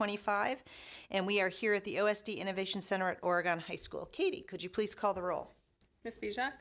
25. And we are here at the OSD Innovation Center at Oregon High School. Katie, could you please call the roll? Ms. Bijak?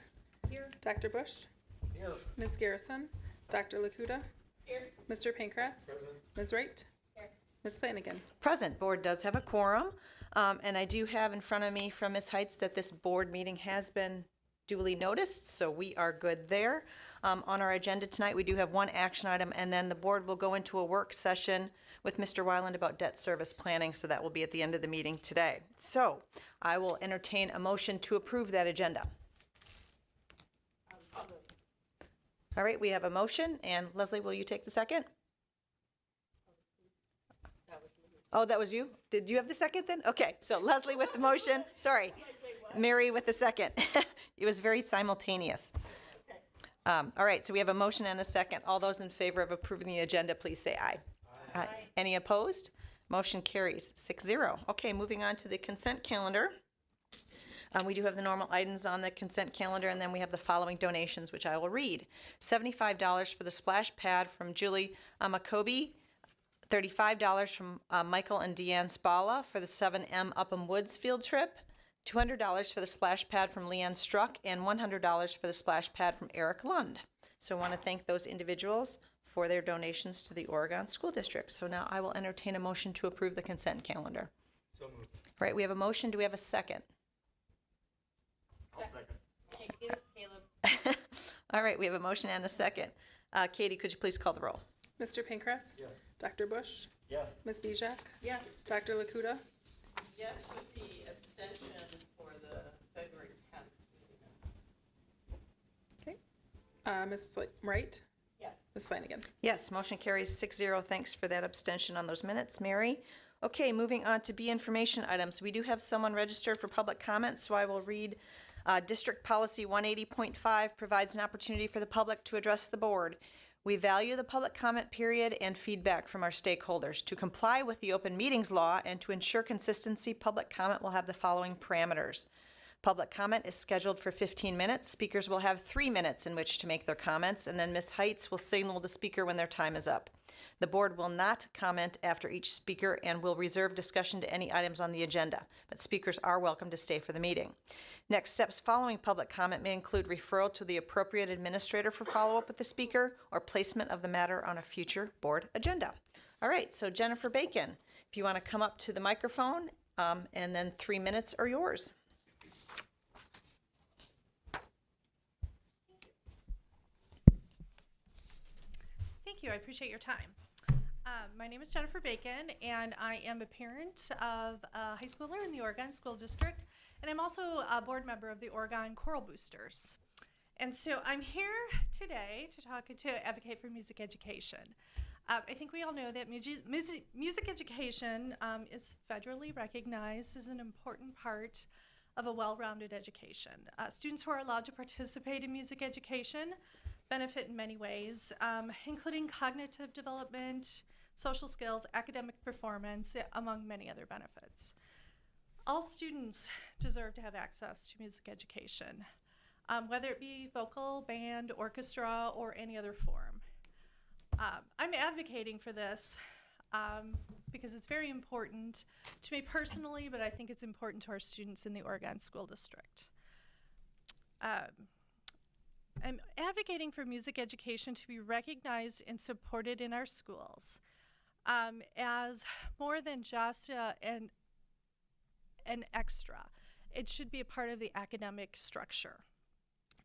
Here. Dr. Bush? Here. Ms. Garrison? Dr. Lakuta? Here. Mr. Pankratz? Present. Ms. Wright? Here. Ms. Flanagan? Present. Board does have a quorum. And I do have in front of me from Ms. Heights that this board meeting has been duly noticed, so we are good there. On our agenda tonight, we do have one action item, and then the board will go into a work session with Mr. Weiland about debt service planning, so that will be at the end of the meeting today. So I will entertain a motion to approve that agenda. All right, we have a motion, and Leslie, will you take the second? Oh, that was you? Did you have the second then? Okay, so Leslie with the motion. Sorry. Mary with the second. It was very simultaneous. All right, so we have a motion and a second. All those in favor of approving the agenda, please say aye. Aye. Any opposed? Motion carries 6-0. Okay, moving on to the consent calendar. We do have the normal items on the consent calendar, and then we have the following donations, which I will read. $75 for the splash pad from Julie Amakobi. $35 from Michael and Deanne Spala for the 7M Upham Woods field trip. $200 for the splash pad from Leanne Struck, and $100 for the splash pad from Eric Lund. So I want to thank those individuals for their donations to the Oregon School District. So now I will entertain a motion to approve the consent calendar. So moved. All right, we have a motion. Do we have a second? I'll second. Thank you, Caleb. All right, we have a motion and a second. Katie, could you please call the roll? Mr. Pankratz? Yes. Dr. Bush? Yes. Ms. Bijak? Yes. Dr. Lakuta? Yes, with the abstention for the February 10th meeting minutes. Ms. Wright? Yes. Ms. Flanagan? Yes, motion carries 6-0. Thanks for that abstention on those minutes, Mary. Okay, moving on to B, information items. We do have someone registered for public comment, so I will read District Policy 180.5 provides an opportunity for the public to address the board. We value the public comment period and feedback from our stakeholders. To comply with the open meetings law and to ensure consistency, public comment will have the following parameters. Public comment is scheduled for 15 minutes. Speakers will have 3 minutes in which to make their comments, and then Ms. Heights will signal the speaker when their time is up. The board will not comment after each speaker and will reserve discussion to any items on the agenda, but speakers are welcome to stay for the meeting. Next steps following public comment may include referral to the appropriate administrator for follow-up with the speaker or placement of the matter on a future board agenda. All right, so Jennifer Bacon, if you want to come up to the microphone, and then 3 minutes are yours. Thank you. I appreciate your time. My name is Jennifer Bacon, and I am a parent of a high schooler in the Oregon School District, and I'm also a board member of the Oregon Choral Boosters. And so I'm here today to advocate for music education. I think we all know that music education is federally recognized as an important part of a well-rounded education. Students who are allowed to participate in music education benefit in many ways, including cognitive development, social skills, academic performance, among many other benefits. All students deserve to have access to music education, whether it be vocal, band, orchestra, or any other form. I'm advocating for this because it's very important to me personally, but I think it's important to our students in the Oregon School District. I'm advocating for music education to be recognized and supported in our schools as more than just an extra. It should be a part of the academic structure.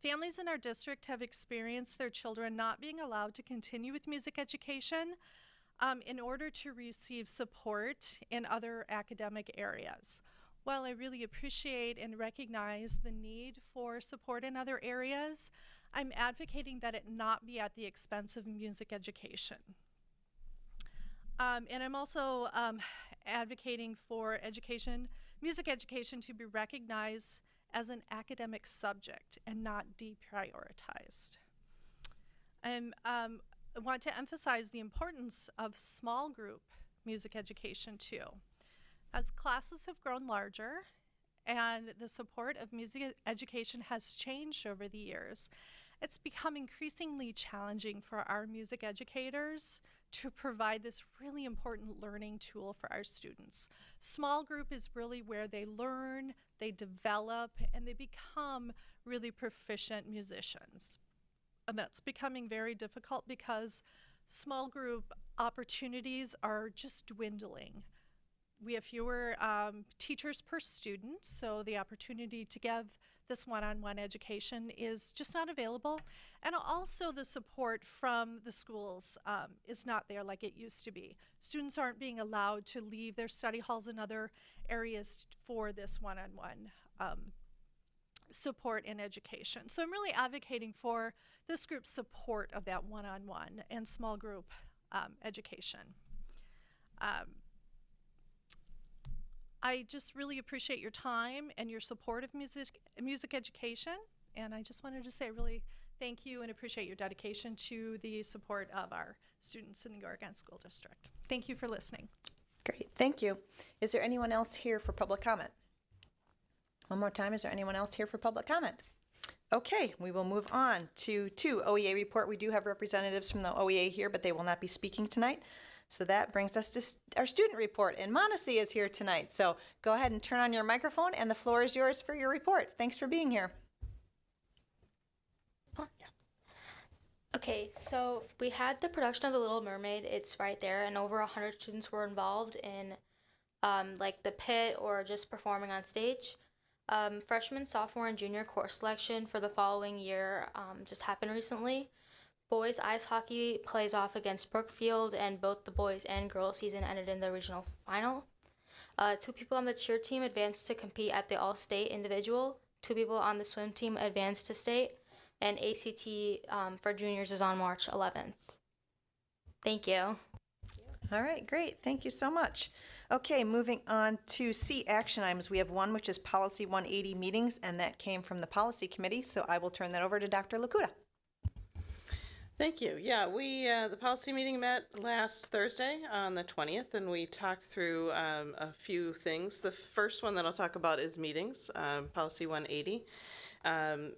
Families in our district have experienced their children not being allowed to continue with music education in order to receive support in other academic areas. While I really appreciate and recognize the need for support in other areas, I'm advocating that it not be at the expense of music education. And I'm also advocating for music education to be recognized as an academic subject and not deprioritized. I want to emphasize the importance of small group music education too. As classes have grown larger and the support of music education has changed over the years, it's become increasingly challenging for our music educators to provide this really important learning tool for our students. Small group is really where they learn, they develop, and they become really proficient musicians. And that's becoming very difficult because small group opportunities are just dwindling. We have fewer teachers per student, so the opportunity to give this one-on-one education is just not available. And also the support from the schools is not there like it used to be. Students aren't being allowed to leave their study halls and other areas for this one-on-one support and education. So I'm really advocating for this group's support of that one-on-one and small group education. I just really appreciate your time and your support of music education, and I just wanted to say really thank you and appreciate your dedication to the support of our students in the Oregon School District. Thank you for listening. Great, thank you. Is there anyone else here for public comment? One more time, is there anyone else here for public comment? Okay, we will move on to OEA report. We do have representatives from the OEA here, but they will not be speaking tonight. So that brings us to our student report, and Monacy is here tonight. So go ahead and turn on your microphone, and the floor is yours for your report. Thanks for being here. Oh, yeah. Okay, so we had the production of The Little Mermaid. It's right there, and over 100 students were involved in like the pit or just performing on stage. Freshman, sophomore, and junior course selection for the following year just happened recently. Boys ice hockey plays off against Brookfield, and both the boys and girls season ended in the regional final. 2 people on the cheer team advanced to compete at the all-state individual. 2 people on the swim team advanced to state, and ACT for juniors is on March 11th. Thank you. All right, great. Thank you so much. Okay, moving on to C, action items. We have one, which is Policy 180 meetings, and that came from the Policy Committee, so I will turn that over to Dr. Lakuta. Thank you. Yeah, the policy meeting met last Thursday on the 20th, and we talked through a few things. The first one that I'll talk about is meetings, Policy 180.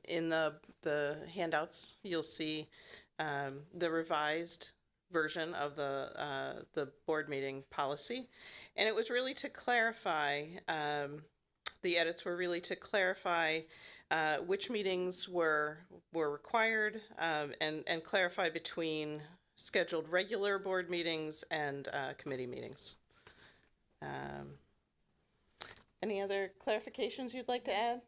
In the handouts, you'll see the revised version of the board meeting policy, and it was really to clarify. The edits were really to clarify which meetings were required and clarify between scheduled regular board meetings and committee meetings. Any other clarifications you'd like to add?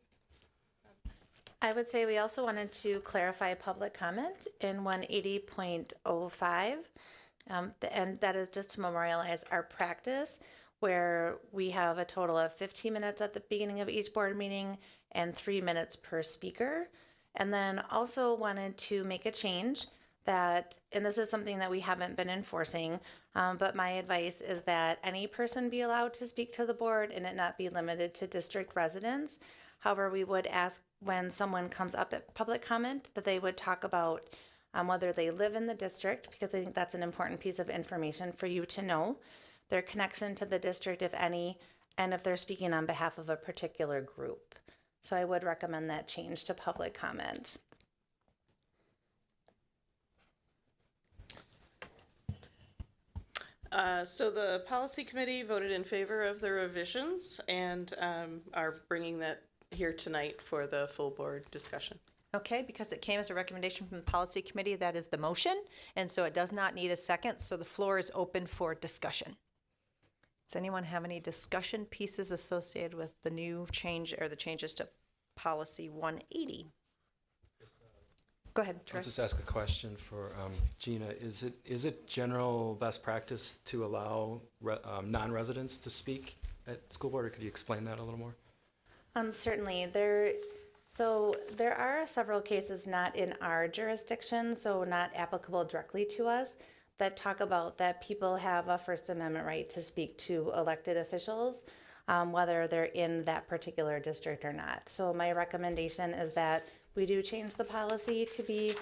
I would say we also wanted to clarify public comment in 180.05, and that is just to memorialize our practice where we have a total of 15 minutes at the beginning of each board meeting and 3 minutes per speaker. And then also wanted to make a change that, and this is something that we haven't been enforcing, but my advice is that any person be allowed to speak to the board and it not be limited to district residents. However, we would ask when someone comes up at public comment that they would talk about whether they live in the district, because I think that's an important piece of information for you to know, their connection to the district, if any, and if they're speaking on behalf of a particular group. So I would recommend that change to public comment. So the policy committee voted in favor of the revisions and are bringing that here tonight for the full board discussion. Okay, because it came as a recommendation from the Policy Committee, that is the motion, and so it does not need a second, so the floor is open for discussion. Does anyone have any discussion pieces associated with the new change or the changes to Policy 180? Go ahead, Troy. I'll just ask a question for Gina. Is it general best practice to allow non-residents to speak at school board, or could you explain that a little more? Certainly. There are several cases not in our jurisdiction, so not applicable directly to us, that talk about that people have a First Amendment right to speak to elected officials, whether they're in that particular district or not. So my recommendation is that we do change the policy to be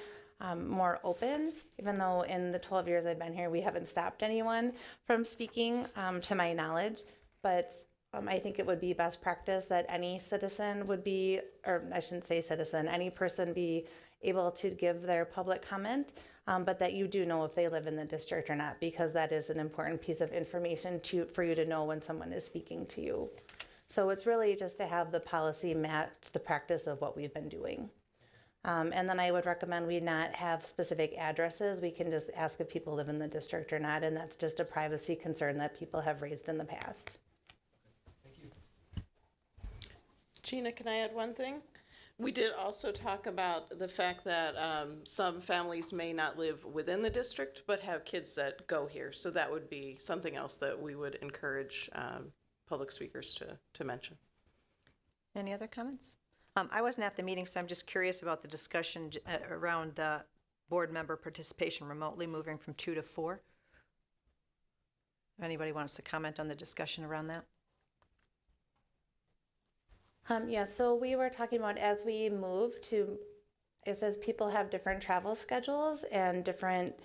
more open, even though in the 12 years I've been here, we haven't stopped anyone from speaking, to my knowledge. But I think it would be best practice that any citizen would be, or I shouldn't say citizen, any person be able to give their public comment, but that you do know if they live in the district or not, because that is an important piece of information for you to know when someone is speaking to you. So it's really just to have the policy match the practice of what we've been doing. And then I would recommend we not have specific addresses. We can just ask if people live in the district or not, and that's just a privacy concern that people have raised in the past. Thank you. Gina, can I add one thing? We did also talk about the fact that some families may not live within the district, but have kids that go here. So that would be something else that we would encourage public speakers to mention. Any other comments? I wasn't at the meeting, so I'm just curious about the discussion around the board member participation remotely, moving from 2 to 4. If anybody wants to comment on the discussion around that? Yeah, so we were talking about as we move to, it says people have different travel schedules and different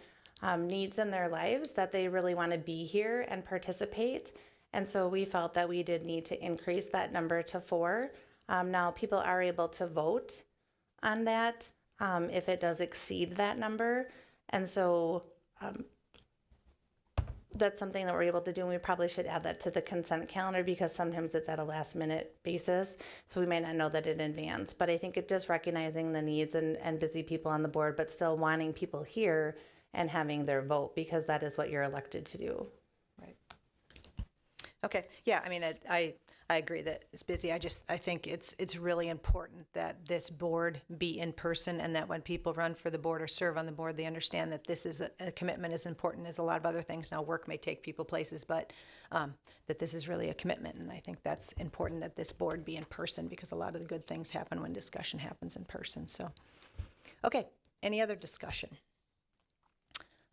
needs in their lives that they really want to be here and participate. And so we felt that we did need to increase that number to 4. Now people are able to vote on that if it does exceed that number. And so that's something that we're able to do, and we probably should add that to the consent calendar because sometimes it's at a last minute basis, so we may not know that in advance. But I think it just recognizing the needs and busy people on the board, but still wanting people here and having their vote, because that is what you're elected to do. Right. Okay, yeah, I mean, I agree that it's busy. I think it's really important that this board be in person, and that when people run for the board or serve on the board, they understand that this is a commitment as important as a lot of other things. Now, work may take people places, but that this is really a commitment, and I think that's important that this board be in person, because a lot of the good things happen when discussion happens in person. So, okay, any other discussion?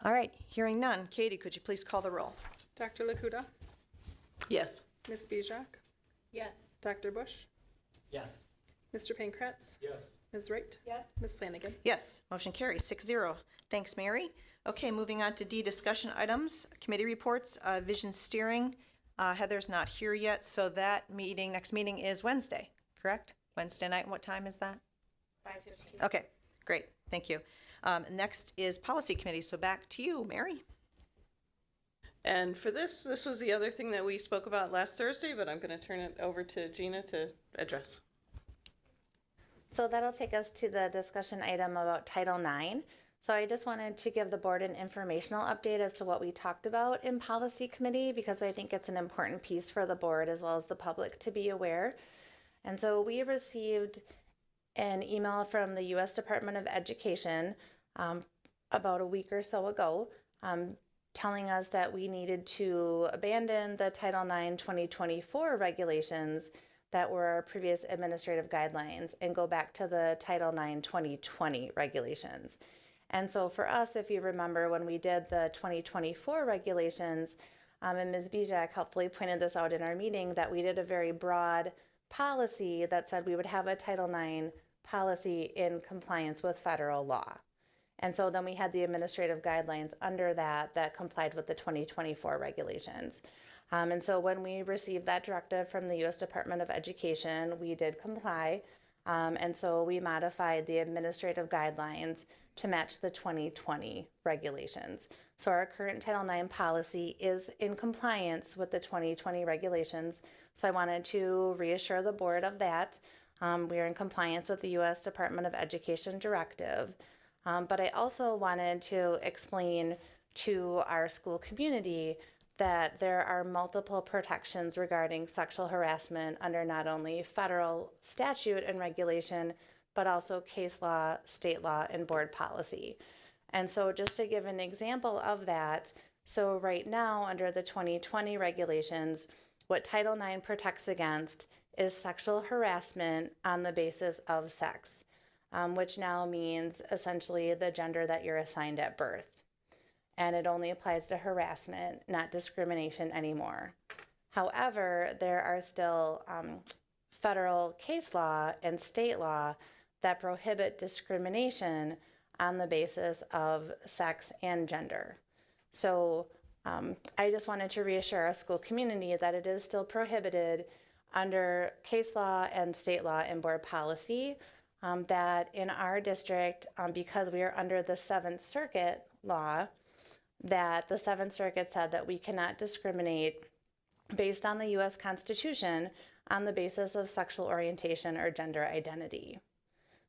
All right, hearing none. Katie, could you please call the roll? Dr. Lakuta, Yes. Ms. Bijak, Yes. Dr. Bush, Yes. Mr. Pankratz, Yes. Ms. Wright, Yes. Ms. Flanagan. Yes, motion carries 6-0. Thanks, Mary. Okay, moving on to D, discussion items, committee reports, vision steering. Heather's not here yet, so that meeting, next meeting is Wednesday, correct? Wednesday night, and what time is that? 5:15. Okay, great, thank you. Next is policy committee, so back to you, Mary. And for this was the other thing that we spoke about last Thursday, but I'm going to turn it over to Gina to address. So that'll take us to the discussion item about Title IX. So I just wanted to give the board an informational update as to what we talked about in policy committee, because I think it's an important piece for the board as well as the public to be aware. And so we received an email from the U.S. Department of Education about a week or so ago, telling us that we needed to abandon the Title IX 2024 regulations that were our previous administrative guidelines and go back to the Title IX 2020 regulations. And so for us, if you remember, when we did the 2024 regulations, and Ms. Bijak helpfully pointed this out in our meeting, that we did a very broad policy that said we would have a Title IX policy in compliance with federal law. And so then we had the administrative guidelines under that complied with the 2024 regulations. And so when we received that directive from the U.S. Department of Education, we did comply. And so we modified the administrative guidelines to match the 2020 regulations. So our current Title IX policy is in compliance with the 2020 regulations. So I wanted to reassure the board of that. We are in compliance with the U.S. Department of Education directive. But I also wanted to explain to our school community that there are multiple protections regarding sexual harassment under not only federal statute and regulation, but also case law, state law, and board policy. And so just to give an example of that, so right now under the 2020 regulations, what Title IX protects against is sexual harassment on the basis of sex. Which now means essentially the gender that you're assigned at birth. And it only applies to harassment, not discrimination anymore. However, there are still federal case law and state law that prohibit discrimination on the basis of sex and gender. So I just wanted to reassure our school community that it is still prohibited under case law and state law and board policy that in our district, because we are under the Seventh Circuit law, that the Seventh Circuit said that we cannot discriminate based on the U.S. Constitution on the basis of sexual orientation or gender identity.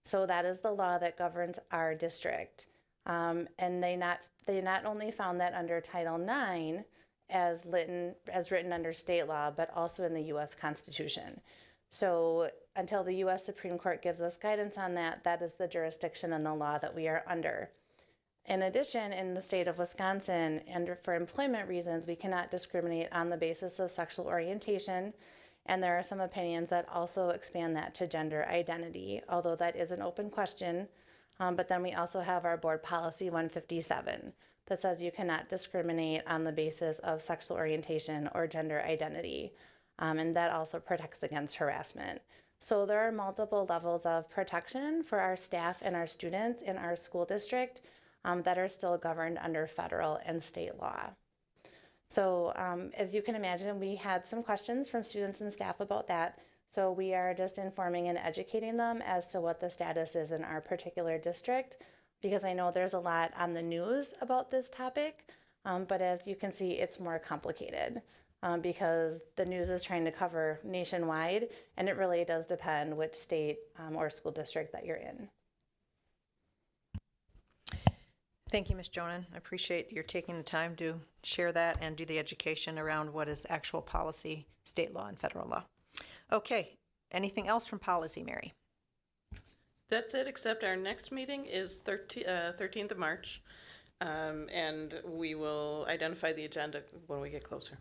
So that is the law that governs our district. And they not only found that under Title IX as written under state law, but also in the U.S. Constitution. So until the U.S. Supreme Court gives us guidance on that, that is the jurisdiction and the law that we are under. In addition, in the state of Wisconsin, and for employment reasons, we cannot discriminate on the basis of sexual orientation. And there are some opinions that also expand that to gender identity, although that is an open question. But then we also have our board policy 157 that says you cannot discriminate on the basis of sexual orientation or gender identity. And that also protects against harassment. So there are multiple levels of protection for our staff and our students in our school district that are still governed under federal and state law. So as you can imagine, we had some questions from students and staff about that. So we are just informing and educating them as to what the status is in our particular district, because I know there's a lot on the news about this topic, but as you can see, it's more complicated because the news is trying to cover nationwide, and it really does depend which state or school district that you're in. Thank you, Ms. Jonan. I appreciate your taking the time to share that and do the education around what is actual policy, state law, and federal law. Okay, anything else from policy, Mary? That's it, except our next meeting is 13th of March, and we will identify the agenda when we get closer.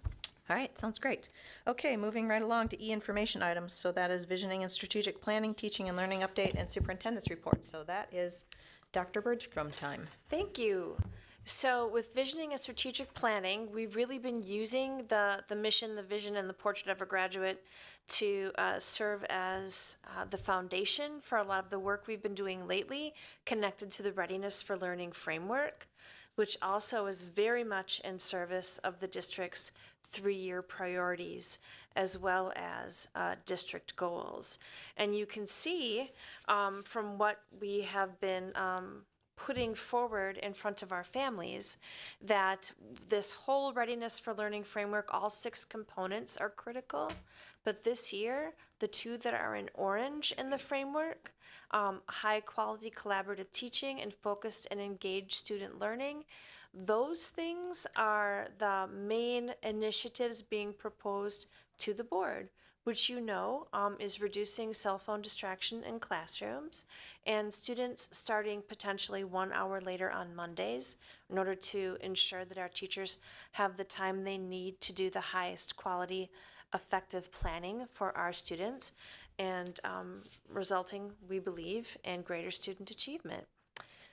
All right, sounds great. Okay, moving right along to e-information items. So that is visioning and strategic planning, teaching and learning update, and superintendent's report. So that is Dr. Bergstrom time. Thank you. So with visioning and strategic planning, we've really been using the mission, the vision, and the portrait of a graduate to serve as the foundation for a lot of the work we've been doing lately connected to the Readiness for Learning framework, which also is very much in service of the district's 3-year priorities as well as district goals. And you can see from what we have been putting forward in front of our families that this whole Readiness for Learning framework, all 6 components are critical. But this year, the 2 that are in orange in the framework, high quality collaborative teaching and focused and engaged student learning, those things are the main initiatives being proposed to the board, which you know is reducing cell phone distraction in classrooms and students starting potentially 1 hour later on Mondays in order to ensure that our teachers have the time they need to do the highest quality effective planning for our students and resulting, we believe, in greater student achievement.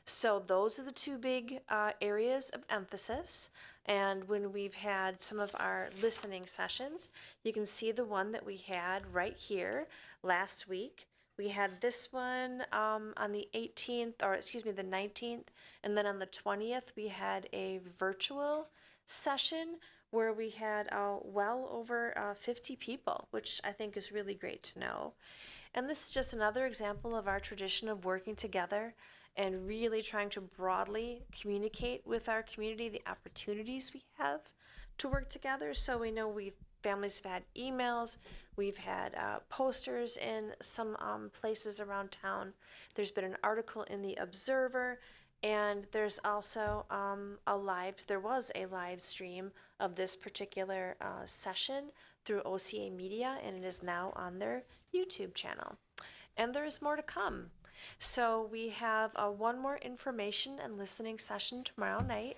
So those are the 2 big areas of emphasis. And when we've had some of our listening sessions, you can see the one that we had right here last week. We had this one on the 18th, or excuse me, the 19th. And then on the 20th, we had a virtual session where we had well over 50 people, which I think is really great to know. And this is just another example of our tradition of working together and really trying to broadly communicate with our community the opportunities we have to work together. So we know families have had emails, we've had posters in some places around town. There's been an article in the Observer, and there's also there was a live stream of this particular session through OCA Media, and it is now on their YouTube channel. And there's more to come. So we have one more information and listening session tomorrow night,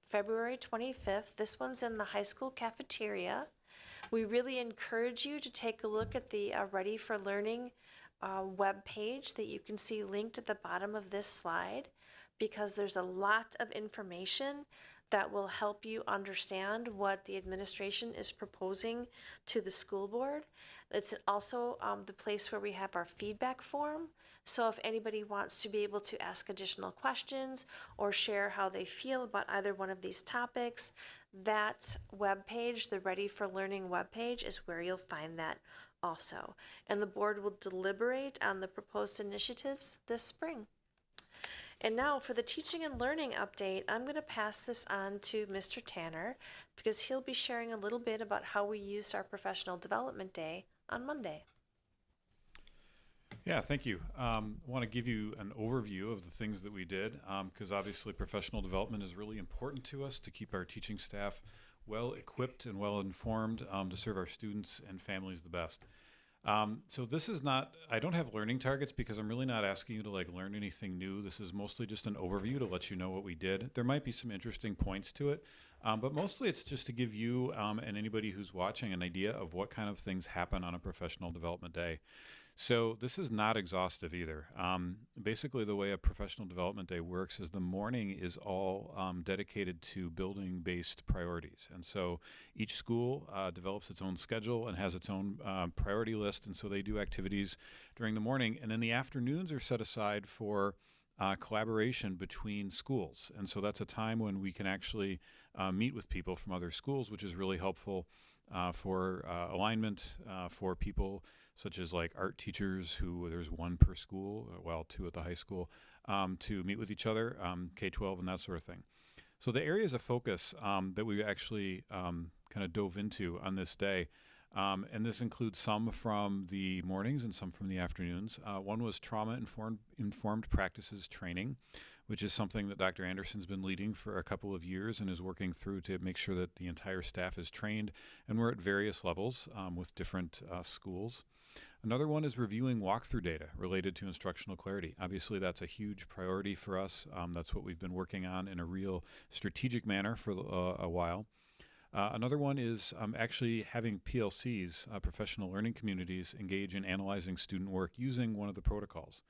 February 25th. This one's in the high school cafeteria. We really encourage you to take a look at the Ready for Learning web page that you can see linked at the bottom of this slide, because there's a lot of information that will help you understand what the administration is proposing to the school board. It's also the place where we have our feedback form. So if anybody wants to be able to ask additional questions or share how they feel about either one of these topics, that webpage, the Ready for Learning webpage, is where you'll find that also. And the board will deliberate on the proposed initiatives this spring. And now for the teaching and learning update, I'm going to pass this on to Mr. Tanner because he'll be sharing a little bit about how we used our professional development day on Monday. Yeah, thank you. I want to give you an overview of the things that we did because obviously professional development is really important to us to keep our teaching staff well equipped and well informed to serve our students and families the best. So this is not, I don't have learning targets because I'm really not asking you to like learn anything new. This is mostly just an overview to let you know what we did. There might be some interesting points to it, but mostly it's just to give you and anybody who's watching an idea of what kind of things happen on a professional development day. So this is not exhaustive either. Basically, the way a professional development day works is the morning is all dedicated to building-based priorities. And so each school develops its own schedule and has its own priority list. And so they do activities during the morning. And then the afternoons are set aside for collaboration between schools. And so that's a time when we can actually meet with people from other schools, which is really helpful for alignment for people such as like art teachers who there's one per school, well, two at the high school, to meet with each other, K-12 and that sort of thing. So the areas of focus that we actually kind of dove into on this day, and this includes some from the mornings and some from the afternoons. One was trauma-informed practices training, which is something that Dr. Anderson's been leading for a couple of years and is working through to make sure that the entire staff is trained, and we're at various levels with different schools. Another one is reviewing walkthrough data related to instructional clarity. Obviously, that's a huge priority for us. That's what we've been working on in a real strategic manner for a while. Another one is actually having PLCs, professional learning communities, engage in analyzing student work using one of the protocols.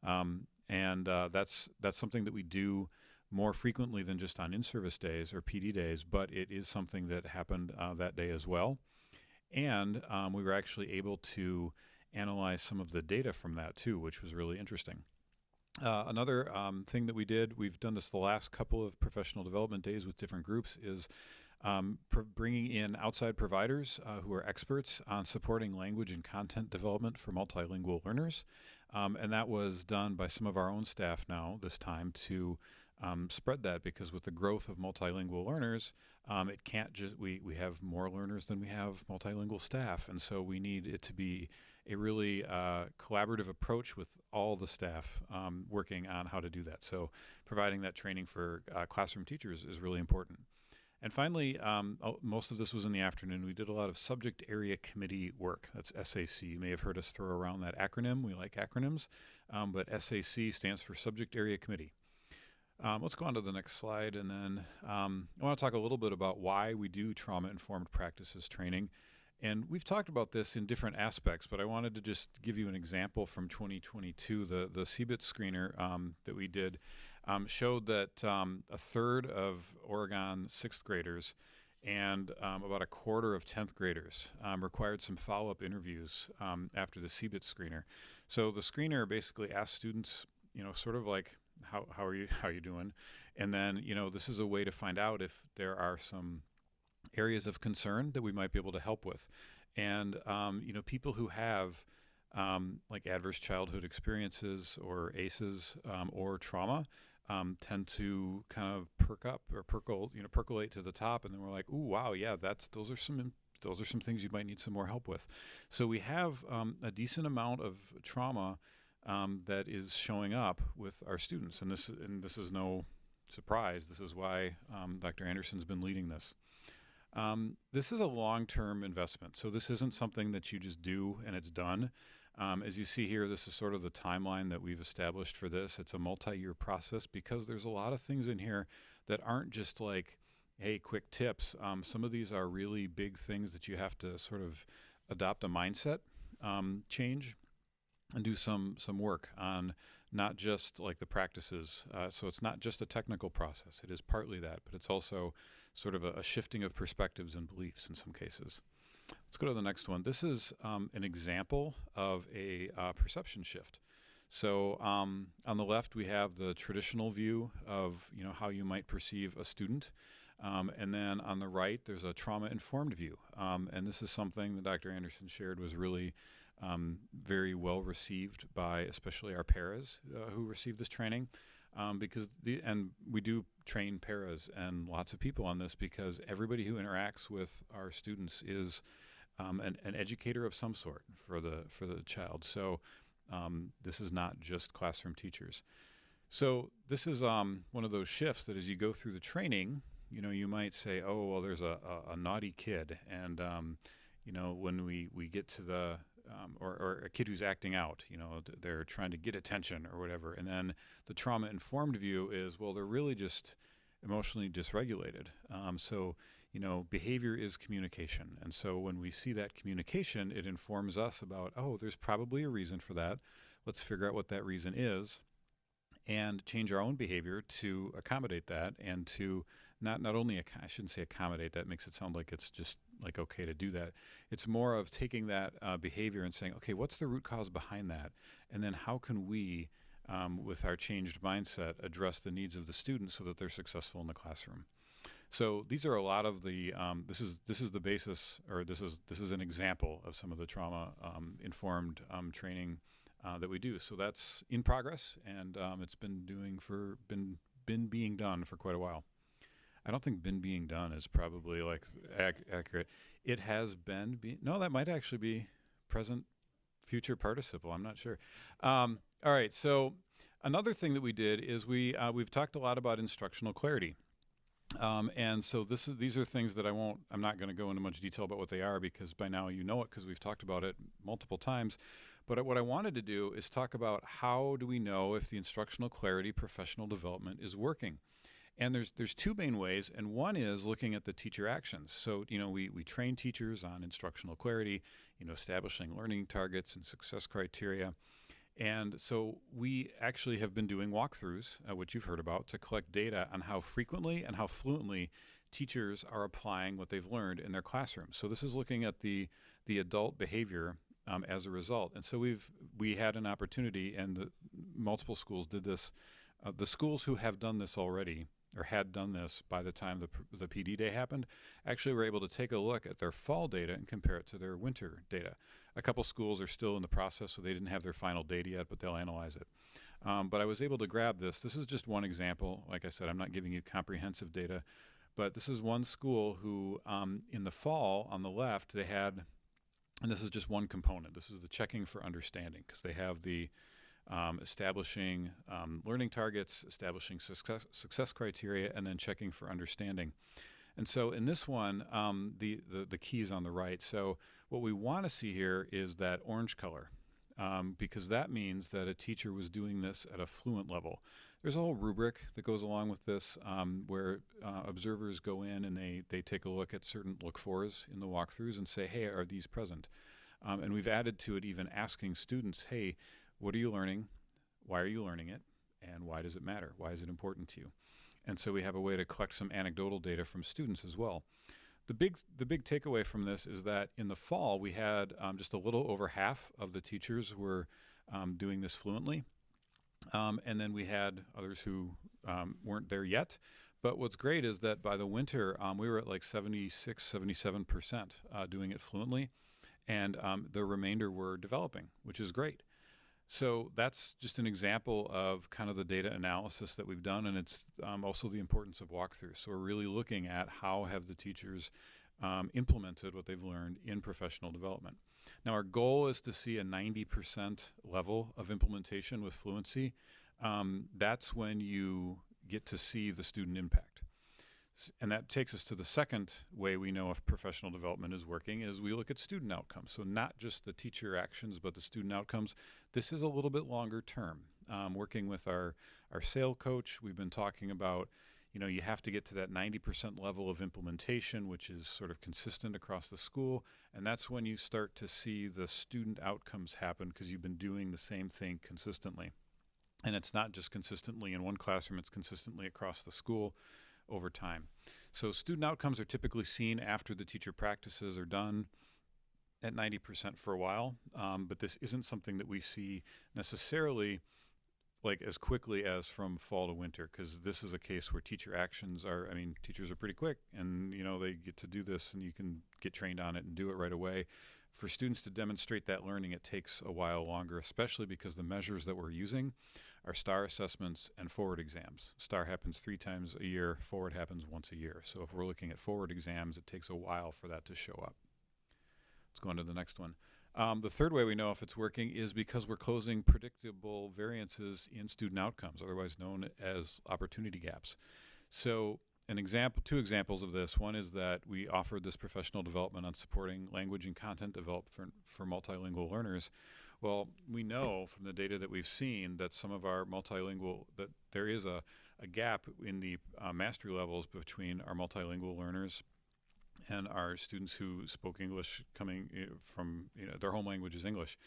That's something that we do more frequently than just on in-service days or PD days, but it is something that happened that day as well. And we were actually able to analyze some of the data from that too, which was really interesting. Another thing that we did, we've done this the last couple of professional development days with different groups, is bringing in outside providers who are experts on supporting language and content development for multilingual learners. And that was done by some of our own staff now this time to spread that, because with the growth of multilingual learners, it can't just, we have more learners than we have multilingual staff. And so we need it to be a really collaborative approach with all the staff working on how to do that. So providing that training for classroom teachers is really important. And finally, most of this was in the afternoon. We did a lot of subject area committee work. That's SAC. You may have heard us throw around that acronym. We like acronyms, but SAC stands for Subject Area Committee. Let's go on to the next slide, and then I want to talk a little bit about why we do trauma-informed practices training. And we've talked about this in different aspects, but I wanted to just give you an example from 2022. The CBIT screener that we did showed that a third of Oregon 6th graders and about a quarter of 10th graders required some follow-up interviews after the CBIT screener. So the screener basically asked students, you know, sort of like, how are you doing? And then, you know, this is a way to find out if there are some areas of concern that we might be able to help with. And, you know, people who have like adverse childhood experiences or ACEs or trauma tend to kind of perk up or percolate to the top, and then we're like, ooh, wow, yeah, those are some things you might need some more help with. So we have a decent amount of trauma that is showing up with our students, and this is no surprise. This is why Dr. Anderson's been leading this. This is a long-term investment, so this isn't something that you just do and it's done. As you see here, this is sort of the timeline that we've established for this. It's a multi-year process because there's a lot of things in here that aren't just like, hey, quick tips. Some of these are really big things that you have to sort of adopt a mindset change and do some work on, not just like the practices. So it's not just a technical process. It is partly that, but it's also sort of a shifting of perspectives and beliefs in some cases. Let's go to the next one. This is an example of a perception shift. So on the left, we have the traditional view of, you know, how you might perceive a student. And then on the right, there's a trauma-informed view. And this is something that Dr. Anderson shared was really very well received by especially our paras who received this training. And we do train paras and lots of people on this because everybody who interacts with our students is an educator of some sort for the child. So this is not just classroom teachers. So this is one of those shifts that as you go through the training, you know, you might say, oh, well, there's a naughty kid. And, you know, when we get to the, or a kid who's acting out, you know, they're trying to get attention or whatever. And then the trauma-informed view is, well, they're really just emotionally dysregulated. So, you know, behavior is communication. And so when we see that communication, it informs us about, oh, there's probably a reason for that. Let's figure out what that reason is and change our own behavior to accommodate that and to not only, I shouldn't say accommodate, that makes it sound like it's just like okay to do that. It's more of taking that behavior and saying, okay, what's the root cause behind that? And then how can we, with our changed mindset, address the needs of the students so that they're successful in the classroom? So these are a lot of the, this is the basis, or this is an example of some of the trauma informed training that we do. So that's in progress, and it's been being done for quite a while. I don't think been being done is probably like accurate. It has been, no, that might actually be present future participle. I'm not sure. All right. So another thing that we did is we've talked a lot about instructional clarity. And so these are things that I'm not going to go into much detail about what they are because by now you know it because we've talked about it multiple times. But what I wanted to do is talk about how do we know if the instructional clarity professional development is working. And there's two main ways, and one is looking at the teacher actions. So, you know, we train teachers on instructional clarity, you know, establishing learning targets and success criteria. And so we actually have been doing walkthroughs, which you've heard about, to collect data on how frequently and how fluently teachers are applying what they've learned in their classrooms. So this is looking at the adult behavior as a result. And so we had an opportunity, and multiple schools did this. The schools who have done this already, or had done this by the time the PD day happened, actually were able to take a look at their fall data and compare it to their winter data. A couple schools are still in the process, so they didn't have their final data yet, but they'll analyze it. But I was able to grab this. This is just one example. Like I said, I'm not giving you comprehensive data, but this is one school who, in the fall, on the left, they had, and this is just one component. This is the checking for understanding, because they have the establishing learning targets, establishing success criteria, and then checking for understanding. And so in this one, the key is on the right. So what we want to see here is that orange color, because that means that a teacher was doing this at a fluent level. There's a whole rubric that goes along with this where observers go in and they take a look at certain look-fors in the walkthroughs and say, hey, are these present? And we've added to it even asking students, hey, what are you learning? Why are you learning it? And why does it matter? Why is it important to you? And so we have a way to collect some anecdotal data from students as well. The big takeaway from this is that in the fall, we had just a little over half of the teachers were doing this fluently. And then we had others who weren't there yet. But what's great is that by the winter, we were at like 76, 77% doing it fluently. And the remainder were developing, which is great. So that's just an example of kind of the data analysis that we've done, and it's also the importance of walkthroughs. So we're really looking at how have the teachers implemented what they've learned in professional development. Now our goal is to see a 90% level of implementation with fluency. That's when you get to see the student impact. And that takes us to the second way we know if professional development is working is we look at student outcomes. So not just the teacher actions, but the student outcomes. This is a little bit longer term. Working with our SAIL coach, we've been talking about, you know, you have to get to that 90% level of implementation, which is sort of consistent across the school. And that's when you start to see the student outcomes happen because you've been doing the same thing consistently. And it's not just consistently in one classroom, it's consistently across the school over time. So student outcomes are typically seen after the teacher practices are done at 90% for a while, but this isn't something that we see necessarily like as quickly as from fall to winter, because this is a case where teacher actions are, I mean, teachers are pretty quick, and you know, they get to do this and you can get trained on it and do it right away. For students to demonstrate that learning, it takes a while longer, especially because the measures that we're using are STAR assessments and forward exams. STAR happens 3 times a year, forward happens once a year. So if we're looking at forward exams, it takes a while for that to show up. Let's go on to the next one. The third way we know if it's working is because we're closing predictable variances in student outcomes, otherwise known as opportunity gaps. So two examples of this. One is that we offered this professional development on supporting language and content developed for multilingual learners. Well, we know from the data that we've seen that some of our that there is a gap in the mastery levels between our multilingual learners and our students who spoke English coming from, their home language is English.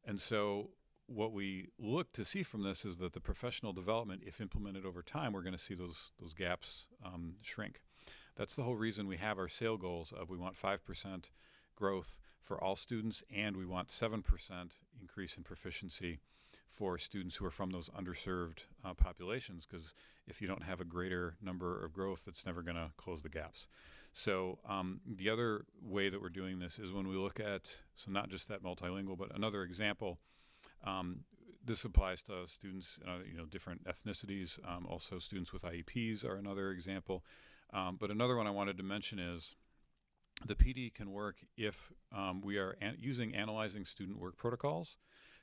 And so what we look to see from this is that the professional development, if implemented over time, we're going to see those gaps shrink. That's the whole reason we have our SAIL goals of we want 5% growth for all students, and we want 7% increase in proficiency for students who are from those underserved populations, because if you don't have a greater number of growth, it's never going to close the gaps. So the other way that we're doing this is when we look at, so not just that multilingual, but another example, this applies to students, different ethnicities. Also students with IEPs are another example. But another one I wanted to mention is the PD can work if we are using analyzing student work protocols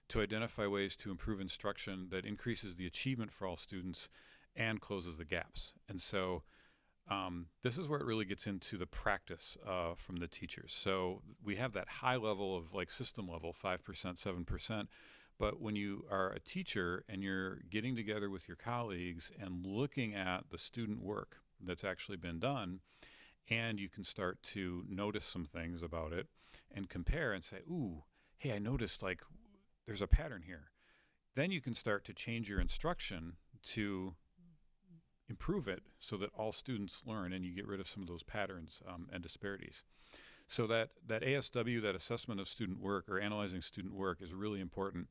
to identify ways to improve instruction that increases the achievement for all students and closes the gaps. And so this is where it really gets into the practice from the teachers. So we have that high level of like system level, 5%, 7%. But when you are a teacher and you're getting together with your colleagues and looking at the student work that's actually been done, and you can start to notice some things about it and compare and say, ooh, hey, I noticed like there's a pattern here. Then you can start to change your instruction to improve it so that all students learn and you get rid of some of those patterns and disparities. So that ASW, that assessment of student work or analyzing student work, is really important.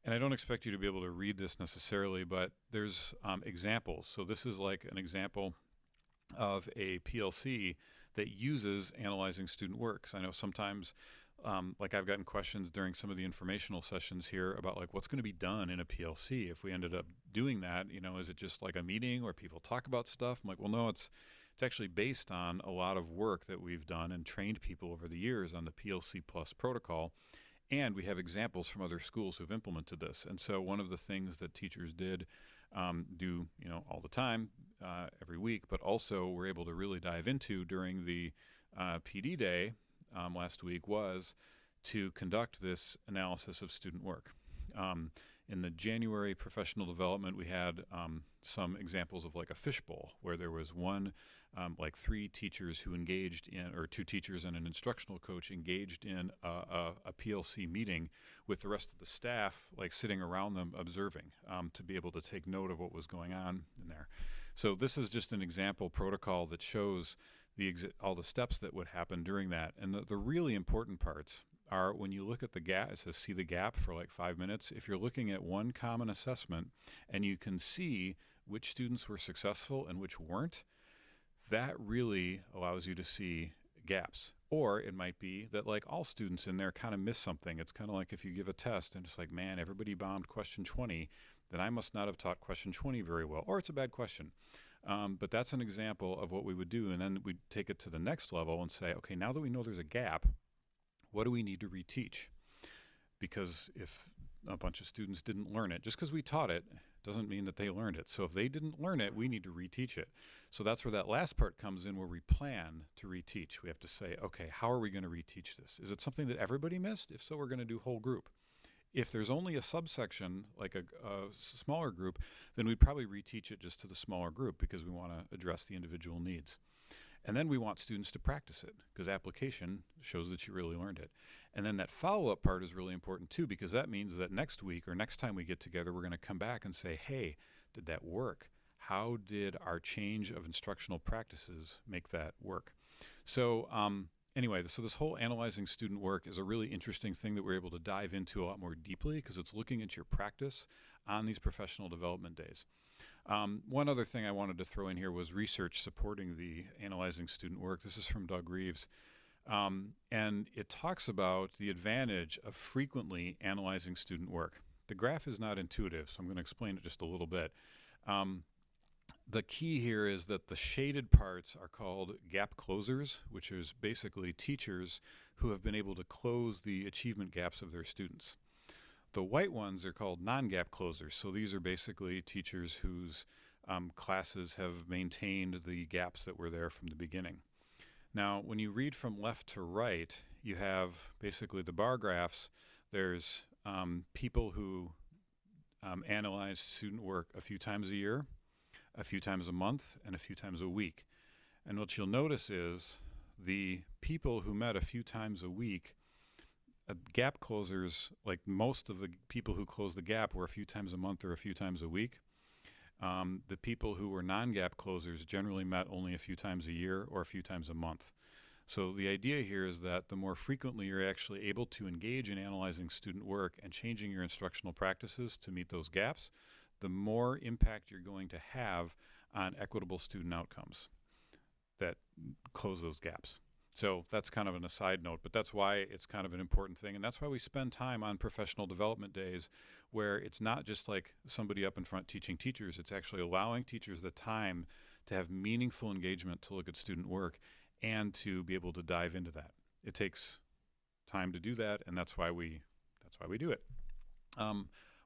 And I don't expect you to be able to read this necessarily, but there's examples. So this is like an example of a PLC that uses analyzing student work. So I know sometimes, like I've gotten questions during some of the informational sessions here about like what's going to be done in a PLC if we ended up doing that. Is it just like a meeting where people talk about stuff? I'm like, well, no, it's actually based on a lot of work that we've done and trained people over the years on the PLC Plus protocol. And we have examples from other schools who've implemented this. And so one of the things that teachers did do, all the time, every week, but also were able to really dive into during the PD day last week was to conduct this analysis of student work. In the January professional development, we had some examples of like a fishbowl where there was one, like 3 teachers who engaged in, or 2 teachers and an instructional coach engaged in a PLC meeting with the rest of the staff, like sitting around them observing to be able to take note of what was going on in there. So this is just an example protocol that shows all the steps that would happen during that. And the really important parts are when you look at the gap, it says see the gap for like 5 minutes. If you're looking at one common assessment and you can see which students were successful and which weren't, that really allows you to see gaps. Or it might be that like all students in there kind of miss something. It's kind of like if you give a test and it's like, man, everybody bombed question 20, then I must not have taught question 20 very well, or it's a bad question. But that's an example of what we would do. And then we'd take it to the next level and say, okay, now that we know there's a gap, what do we need to reteach? Because if a bunch of students didn't learn it, just because we taught it doesn't mean that they learned it. So if they didn't learn it, we need to reteach it. So that's where that last part comes in, where we plan to reteach. We have to say, okay, how are we going to reteach this? Is it something that everybody missed? If so, we're going to do whole group. If there's only a subsection, like a smaller group, then we'd probably reteach it just to the smaller group because we want to address the individual needs. And then we want students to practice it because application shows that you really learned it. And then that follow-up part is really important too, because that means that next week or next time we get together, we're going to come back and say, hey, did that work? How did our change of instructional practices make that work? So anyway, so this whole analyzing student work is a really interesting thing that we're able to dive into a lot more deeply because it's looking at your practice on these professional development days. One other thing I wanted to throw in here was research supporting the analyzing student work. This is from Doug Reeves. And it talks about the advantage of frequently analyzing student work. The graph is not intuitive, so I'm going to explain it just a little bit. The key here is that the shaded parts are called gap closers, which is basically teachers who have been able to close the achievement gaps of their students. The white ones are called non-gap closers. So these are basically teachers whose classes have maintained the gaps that were there from the beginning. Now, when you read from left to right, you have basically the bar graphs. There's people who analyze student work a few times a year, a few times a month, and a few times a week. And what you'll notice is the people who met a few times a week, gap closers, like most of the people who closed the gap, were a few times a month or a few times a week. The people who were non-gap closers generally met only a few times a year or a few times a month. So the idea here is that the more frequently you're actually able to engage in analyzing student work and changing your instructional practices to meet those gaps, the more impact you're going to have on equitable student outcomes that close those gaps. So that's kind of an aside note, but that's why it's kind of an important thing. And that's why we spend time on professional development days where it's not just like somebody up in front teaching teachers, it's actually allowing teachers the time to have meaningful engagement to look at student work and to be able to dive into that. It takes time to do that, and that's why we do it.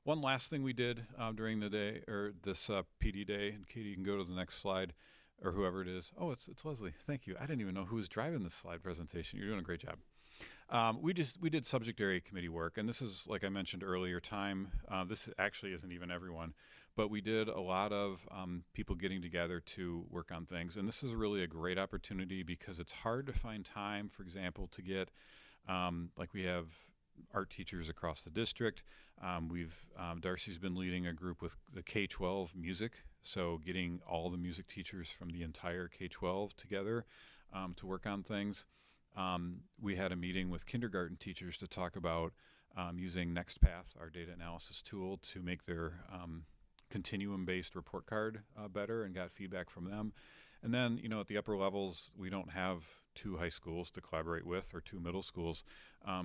One last thing we did during the day, or this PD day, and Katie, you can go to the next slide, or whoever it is. Oh, it's Leslie. Thank you. I didn't even know who was driving this slide presentation. You're doing a great job. We did subject area committee work, and this is, like I mentioned earlier, time. This actually isn't even everyone, but we did a lot of people getting together to work on things, and this is really a great opportunity because it's hard to find time, for example, to get, like we have art teachers across the district. Darcy's been leading a group with the K-12 music, so getting all the music teachers from the entire K-12 together to work on things. We had a meeting with kindergarten teachers to talk about using NextPath, our data analysis tool, to make their continuum-based report card better, and got feedback from them. And then, you know, at the upper levels, we don't have 2 high schools to collaborate with or 2 middle schools.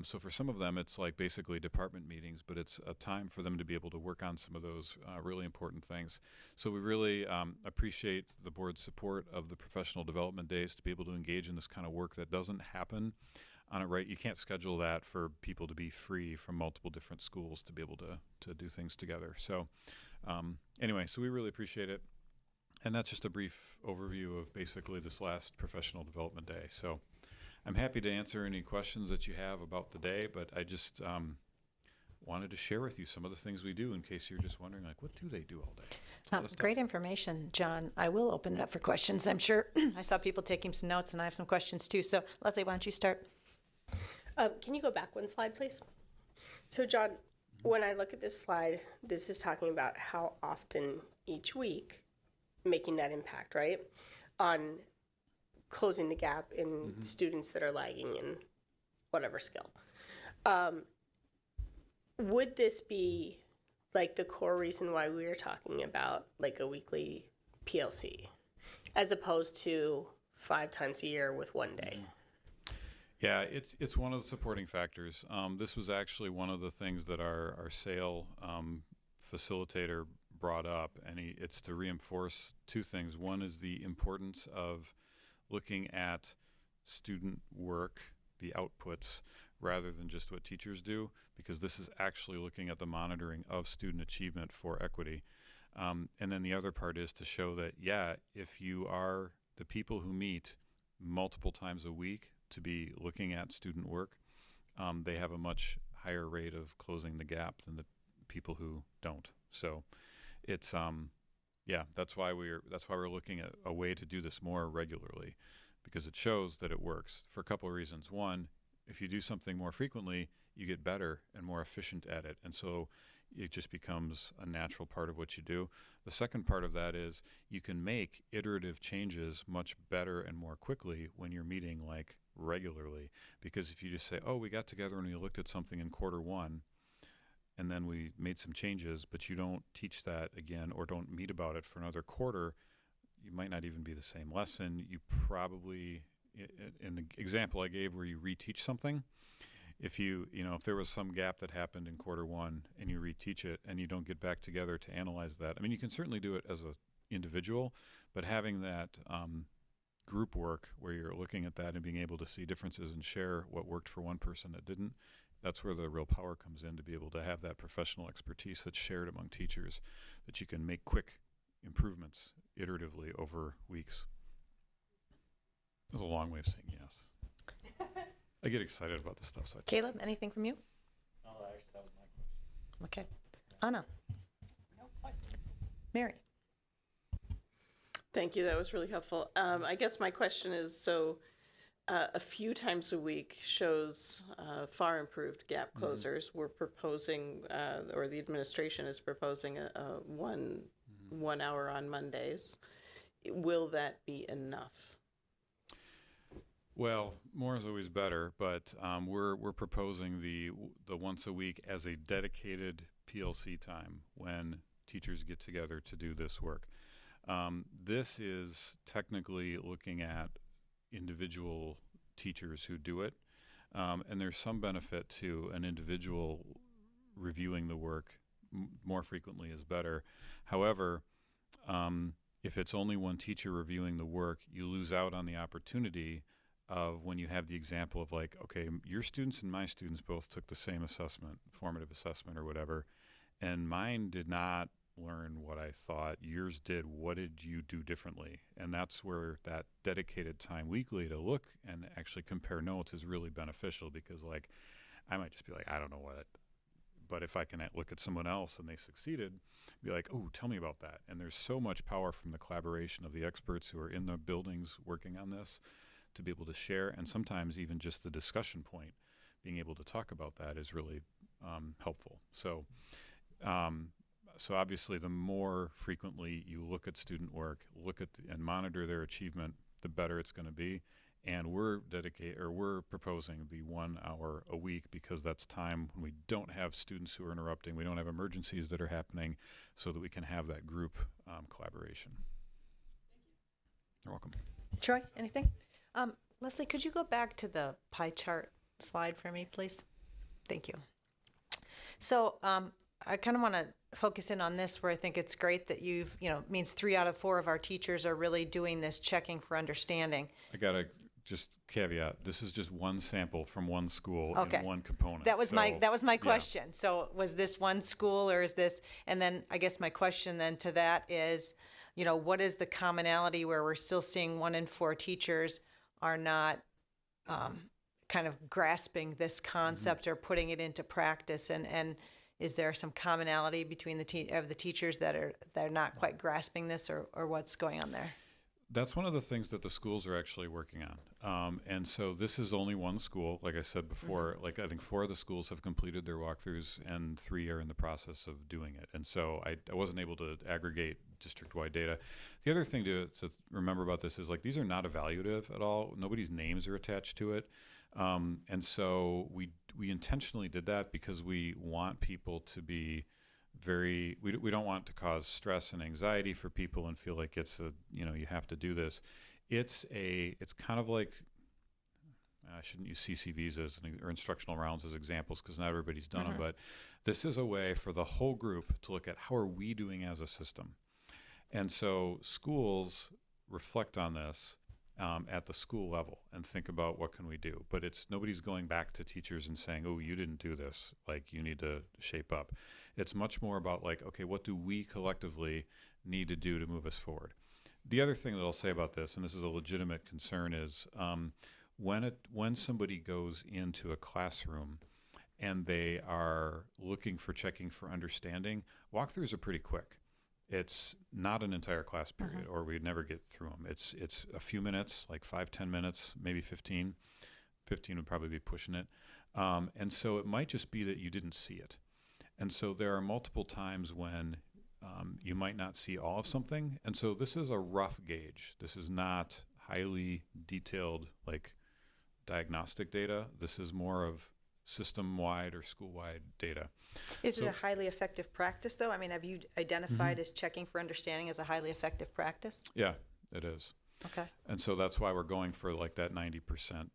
So for some of them, it's like basically department meetings, but it's a time for them to be able to work on some of those really important things. So we really appreciate the board's support of the professional development days to be able to engage in this kind of work that doesn't happen on it, right? You can't schedule that for people to be free from multiple different schools to be able to do things together. So anyway, so we really appreciate it. And that's just a brief overview of basically this last professional development day. So I'm happy to answer any questions that you have about the day, but I just wanted to share with you some of the things we do in case you're just wondering, like, what do they do all day? Great information, John. I will open it up for questions. I'm sure I saw people taking some notes, and I have some questions too. So Leslie, why don't you start? Can you go back one slide, please? So, John, when I look at this slide, this is talking about how often each week making that impact, right, on closing the gap in students that are lagging in whatever skill. Would this be like the core reason why we are talking about like a weekly PLC as opposed to 5 times a year with 1 day? Yeah, it's one of the supporting factors. This was actually one of the things that our SAIL facilitator brought up, and it's to reinforce 2 things. One is the importance of looking at student work, the outputs, rather than just what teachers do, because this is actually looking at the monitoring of student achievement for equity. And then the other part is to show that, yeah, if you are the people who meet multiple times a week to be looking at student work, they have a much higher rate of closing the gap than the people who don't. So it's that's why we're looking at a way to do this more regularly, because it shows that it works for a couple of reasons. One, if you do something more frequently, you get better and more efficient at it, and so it just becomes a natural part of what you do. The second part of that is you can make iterative changes much better and more quickly when you're meeting like regularly. Because if you just say, oh, we got together and we looked at something in Q1, and then we made some changes, but you don't teach that again or don't meet about it for another quarter, you might not even be the same lesson. You probably, in the example I gave where you reteach something, if if there was some gap that happened in Q1 and you reteach it and you don't get back together to analyze that, I mean, you can certainly do it as an individual, but having that group work where you're looking at that and being able to see differences and share what worked for one person that didn't, that's where the real power comes in, to be able to have that professional expertise that's shared among teachers, that you can make quick improvements iteratively over weeks. That's a long way of saying yes. I get excited about this stuff. So Caleb, anything from you? No, actually, that was my question. Okay. Anna? No questions. Mary? Thank you. That was really helpful. I guess my question is, so a few times a week shows far improved gap closers. We're proposing, or the administration is proposing a one hour on Mondays. Will that be enough? Well, more is always better, but we're proposing the once a week as a dedicated PLC time when teachers get together to do this work. This is technically looking at individual teachers who do it, and there's some benefit to an individual reviewing the work more frequently is better. However, if it's only one teacher reviewing the work, you lose out on the opportunity of when you have the example of like, okay, your students and my students both took the same assessment, formative assessment or whatever, and mine did not learn what I thought, yours did. What did you do differently? And that's where that dedicated time weekly to look and actually compare notes is really beneficial, because like I might just be like, I don't know what, but if I can look at someone else and they succeeded, be like, oh, tell me about that. And there's so much power from the collaboration of the experts who are in the buildings working on this to be able to share, and sometimes even just the discussion point, being able to talk about that is really helpful. So so obviously the more frequently you look at student work, and monitor their achievement, the better it's going to be. And we're proposing the 1 hour a week, because that's time when we don't have students who are interrupting, we don't have emergencies that are happening, so that we can have that group collaboration. You're welcome. Troy, anything? Leslie, could you go back to the pie chart slide for me, please? Thank you. So I kind of want to focus in on this, where I think it's great that means 3 out of 4 of our teachers are really doing this checking for understanding. I got to just caveat, this is just one sample from one school Okay. and one component. That was my yeah. question. So was this one school, or is this, and then I guess my question then to that is, what is the commonality where we're still seeing 1 in 4 teachers are not kind of grasping this concept or putting it into practice, and is there some commonality between the teachers that are not quite grasping this, or what's going on there? That's one of the things that the schools are actually working on. And so this is only one school. Like I said before, like I think 4 of the schools have completed their walkthroughs and 3 are in the process of doing it. And so I wasn't able to aggregate district-wide data. The other thing to remember about this is like these are not evaluative at all. Nobody's names are attached to it. And so we intentionally did that because we want people to be we don't want to cause stress and anxiety for people and feel like it's you have to do this. It's kind of like, I shouldn't use CCVs or instructional rounds as examples because not everybody's done them, but this is a way for the whole group to look at how are we doing as a system. And so schools reflect on this at the school level and think about what can we do. But nobody's going back to teachers and saying, oh, you didn't do this, like you need to shape up. It's much more about like, okay, what do we collectively need to do to move us forward? The other thing that I'll say about this, and this is a legitimate concern, is when somebody goes into a classroom and they are checking for understanding, walkthroughs are pretty quick. It's not an entire class period, or we'd never get through them. It's a few minutes, like 5-10 minutes, maybe 15. 15 would probably be pushing it. And so it might just be that you didn't see it. And so there are multiple times when you might not see all of something. And so this is a rough gauge. This is not highly detailed, like diagnostic data. This is more of system-wide or school-wide data. Is it So- a highly effective practice, though? I mean, have you identified as checking for understanding as a highly effective practice? Yeah, it is. Okay. And so that's why we're going for like that 90%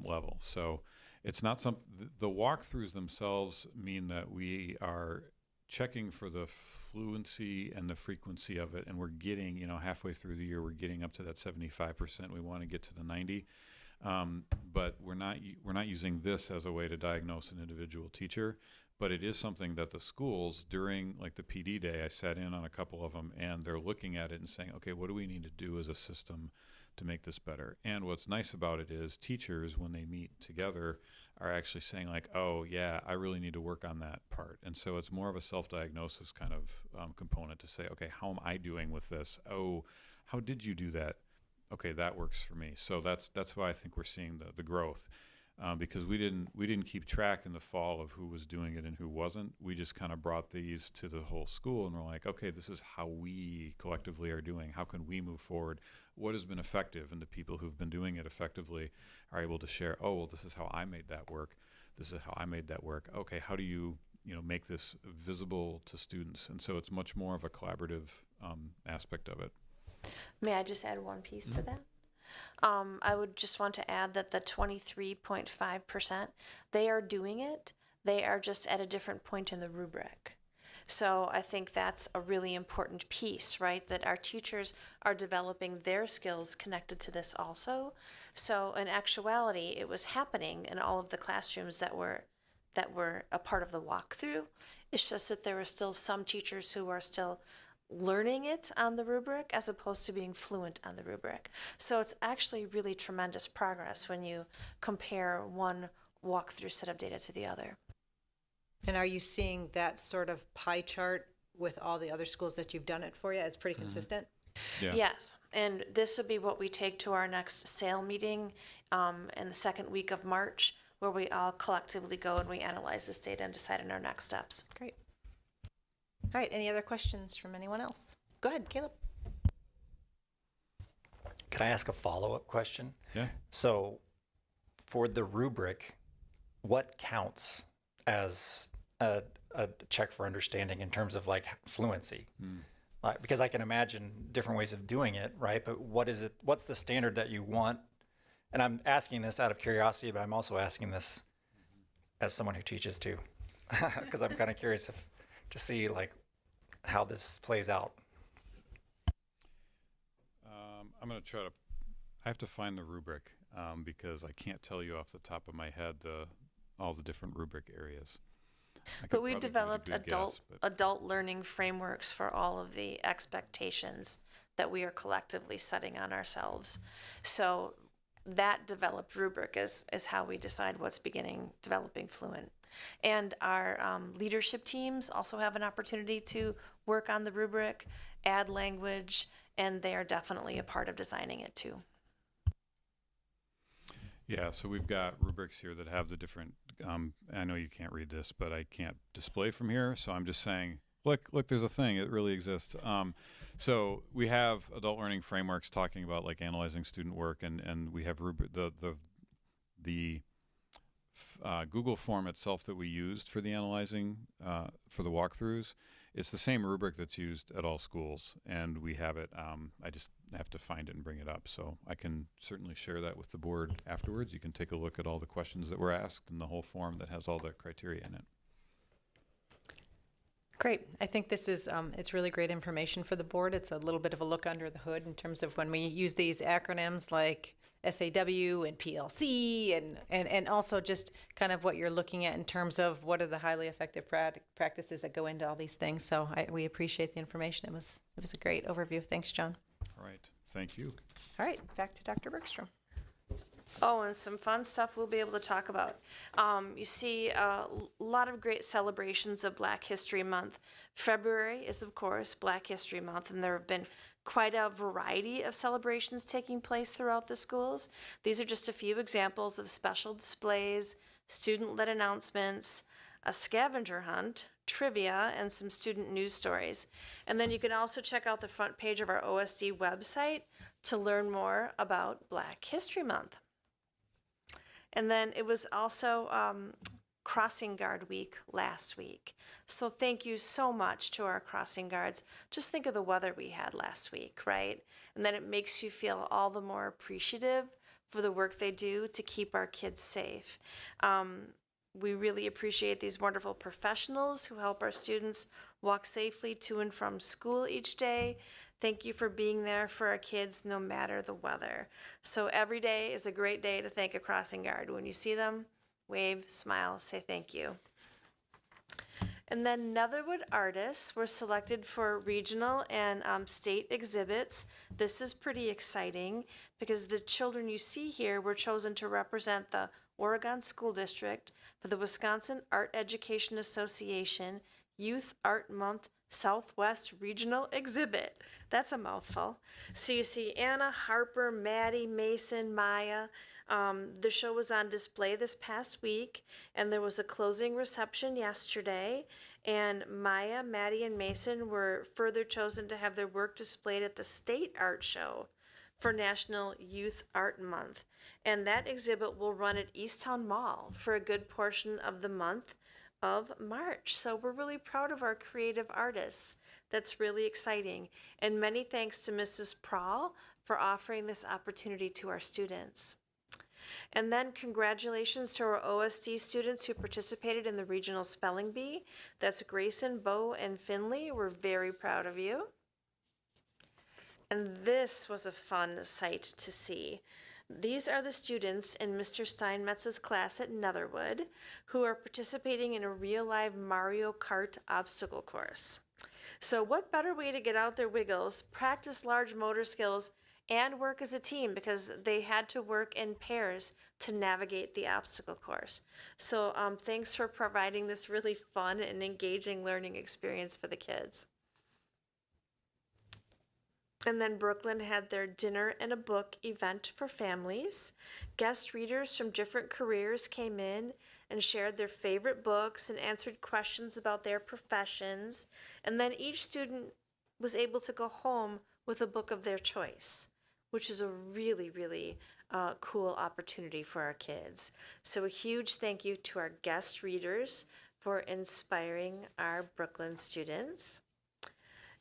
level. So it's not the walkthroughs themselves mean that we are checking for the fluency and the frequency of it, and we're getting, halfway through the year, we're getting up to that 75%. We want to get to the 90. But we're not using this as a way to diagnose an individual teacher, but it is something that the schools during like the PD day, I sat in on a couple of them, and they're looking at it and saying, okay, what do we need to do as a system to make this better? And what's nice about it is teachers, when they meet together, are actually saying like, oh yeah, I really need to work on that part. And so it's more of a self-diagnosis kind of component to say, okay, how am I doing with this? Oh, how did you do that? Okay, that works for me. So that's why I think we're seeing the growth, because we didn't keep track in the fall of who was doing it and who wasn't. We just kind of brought these to the whole school, and we're like, okay, this is how we collectively are doing. How can we move forward? What has been effective? And the people who've been doing it effectively are able to share. Oh, well, this is how I made that work. This is how I made that work. Okay, how do you make this visible to students? And so it's much more of a collaborative aspect of it. May I just add one piece to that? I would just want to add that the 23.5%, they are doing it. They are just at a different point in the rubric. So I think that's a really important piece, right? That our teachers are developing their skills connected to this also. So in actuality, it was happening in all of the classrooms that were a part of the walkthrough. It's just that there were still some teachers who are still learning it on the rubric as opposed to being fluent on the rubric. So it's actually really tremendous progress when you compare one walkthrough set of data to the other. And are you seeing that sort of pie chart with all the other schools that you've done it for you? It's pretty consistent? Yeah. Yes, and this will be what we take to our next SAIL meeting in the second week of March, where we all collectively go and we analyze this data and decide on our next steps. Great. All right, any other questions from anyone else? Go ahead, Caleb. Could I ask a follow-up question? Yeah. So for the rubric, what counts as a check for understanding in terms of like fluency? Because I can imagine different ways of doing it, right? But what's the standard that you want? And I'm asking this out of curiosity, but I'm also asking this as someone who teaches too, because I'm kind of curious to see like how this plays out. I'm going to try to, I have to find the rubric because I can't tell you off the top of my head all the different rubric areas. But we developed adult learning frameworks for all of the expectations that we are collectively setting on ourselves. So that developed rubric is how we decide what's developing fluent. And our leadership teams also have an opportunity to work on the rubric, add language, and they are definitely a part of designing it too. Yeah, so we've got rubrics here that have the different, I know you can't read this, but I can't display from here, so I'm just saying, look, there's a thing, it really exists. So we have adult learning frameworks talking about like analyzing student work, and we have the Google form itself that we used for the analyzing, for the walkthroughs. It's the same rubric that's used at all schools, and we have it. I just have to find it and bring it up. So I can certainly share that with the board afterwards. You can take a look at all the questions that were asked and the whole form that has all the criteria in it. Great. I think this is, it's really great information for the board. It's a little bit of a look under the hood in terms of when we use these acronyms like SAW and PLC and also just kind of what you're looking at in terms of what are the highly effective practices that go into all these things. So we appreciate the information. It was a great overview. Thanks, John. All right. Thank you. All right. Back to Dr. Bergstrom. Oh, and some fun stuff we'll be able to talk about. You see a lot of great celebrations of Black History Month. February is, of course, Black History Month, and there have been quite a variety of celebrations taking place throughout the schools. These are just a few examples of special displays, student-led announcements, a scavenger hunt, trivia, and some student news stories. And then you can also check out the front page of our OSD website to learn more about Black History Month. And then it was also Crossing Guard Week last week. So thank you so much to our crossing guards. Just think of the weather we had last week, right? And then it makes you feel all the more appreciative for the work they do to keep our kids safe. We really appreciate these wonderful professionals who help our students walk safely to and from school each day. Thank you for being there for our kids no matter the weather. So every day is a great day to thank a crossing guard. When you see them, wave, smile, say thank you. And then Netherwood artists were selected for regional and state exhibits. This is pretty exciting because the children you see here were chosen to represent the Oregon School District for the Wisconsin Art Education Association Youth Art Month Southwest Regional Exhibit. That's a mouthful. So you see Anna, Harper, Maddie, Mason, Maya. The show was on display this past week, and there was a closing reception yesterday. And Maya, Maddie, and Mason were further chosen to have their work displayed at the State Art Show for National Youth Art Month. And that exhibit will run at Easttown Mall for a good portion of the month of March. So we're really proud of our creative artists. That's really exciting. And many thanks to Mrs. Prahl for offering this opportunity to our students. And then congratulations to our OSD students who participated in the regional spelling bee. That's Grayson, Bo, and Finley. We're very proud of you. And this was a fun sight to see. These are the students in Mr. Steinmetz's class at Netherwood who are participating in a real-life Mario Kart obstacle course. So what better way to get out their wiggles, practice large motor skills, and work as a team, because they had to work in pairs to navigate the obstacle course. So thanks for providing this really fun and engaging learning experience for the kids. And then Brooklyn had their dinner and a book event for families. Guest readers from different careers came in and shared their favorite books and answered questions about their professions. And then each student was able to go home with a book of their choice, which is a really, really cool opportunity for our kids. So a huge thank you to our guest readers for inspiring our Brooklyn students.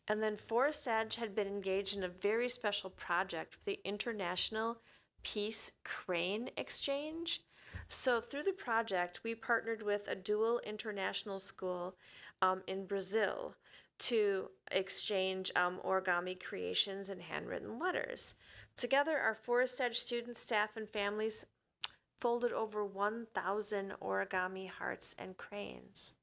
And then Forest Edge had been engaged in a very special project with the International Peace Crane Exchange. So through the project, we partnered with a dual international school in Brazil to exchange origami creations and handwritten letters. Together, our Forest Edge students, staff, and families folded over 1,000 origami hearts and cranes.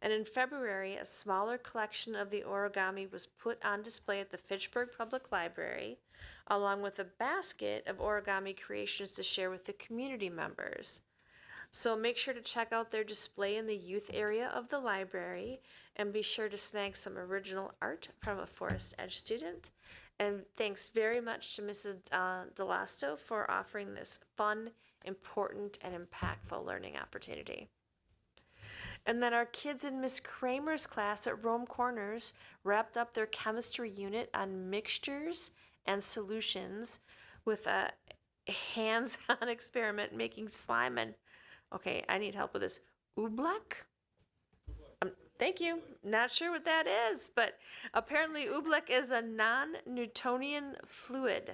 And in February, a smaller collection of the origami was put on display at the Fitchburg Public Library, along with a basket of origami creations to share with the community members. So make sure to check out their display in the youth area of the library, and be sure to snag some original art from a Forest Edge student. And thanks very much to Mrs. Delasto for offering this fun, important, and impactful learning opportunity. And then our kids in Miss Kramer's class at Rome Corners wrapped up their chemistry unit on mixtures and solutions with a hands-on experiment making slime and, okay, I need help with this, oobleck? Thank you. Not sure what that is, but apparently oobleck is a non-Newtonian fluid.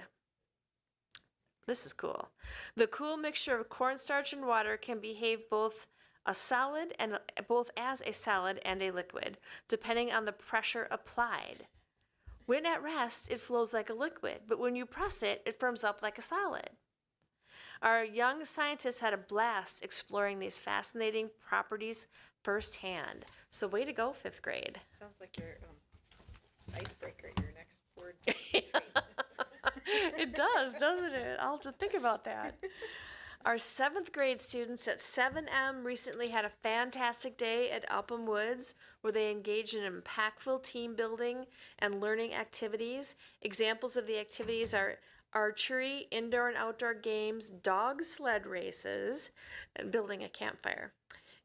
This is cool. The cool mixture of cornstarch and water can behave both as a solid and a liquid, depending on the pressure applied. When at rest, it flows like a liquid, but when you press it, it firms up like a solid. Our young scientists had a blast exploring these fascinating properties firsthand. So way to go, 5th grade. Sounds like your icebreaker, your next board. It does, doesn't it? I'll have to think about that. Our 7th grade students at 7M recently had a fantastic day at Upham Woods where they engaged in impactful team building and learning activities. Examples of the activities are archery, indoor and outdoor games, dog sled races, and building a campfire.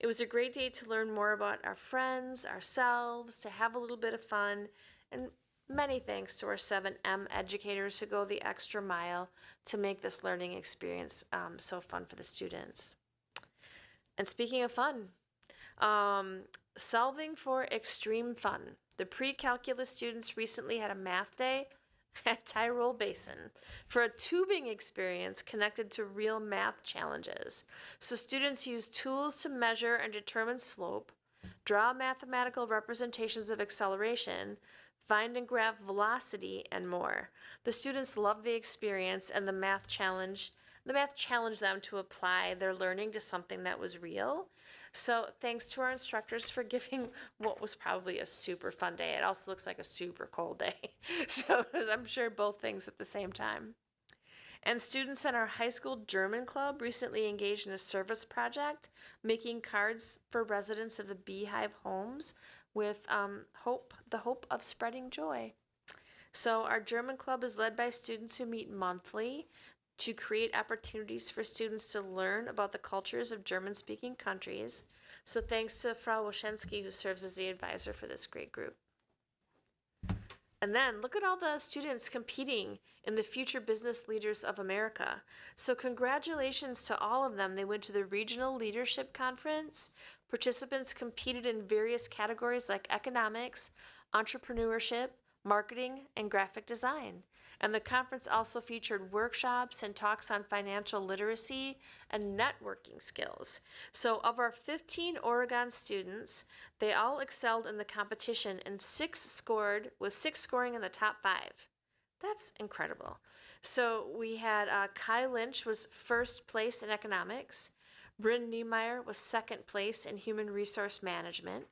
It was a great day to learn more about our friends, ourselves, to have a little bit of fun, and many thanks to our 7M educators who go the extra mile to make this learning experience so fun for the students. And speaking of fun, solving for extreme fun. The pre-calculus students recently had a math day at Tyrol Basin for a tubing experience connected to real math challenges. So students used tools to measure and determine slope, draw mathematical representations of acceleration, find and graph velocity, and more. The students loved the experience, and the math challenged them to apply their learning to something that was real. So thanks to our instructors for giving what was probably a super fun day. It also looks like a super cold day. So it was, I'm sure, both things at the same time. And students in our high school German club recently engaged in a service project, making cards for residents of the Beehive homes with the hope of spreading joy. So our German club is led by students who meet monthly to create opportunities for students to learn about the cultures of German-speaking countries. So thanks to Frau Woschensky, who serves as the advisor for this great group. And then look at all the students competing in the Future Business Leaders of America. So congratulations to all of them. They went to the Regional Leadership Conference. Participants competed in various categories like economics, entrepreneurship, marketing, and graphic design. And the conference also featured workshops and talks on financial literacy and networking skills. So of our 15 Oregon students, they all excelled in the competition and 6 scoring in the top 5. That's incredible. So we had Kai Lynch was first place in economics. Bryn Niemeyer was second place in human resource management.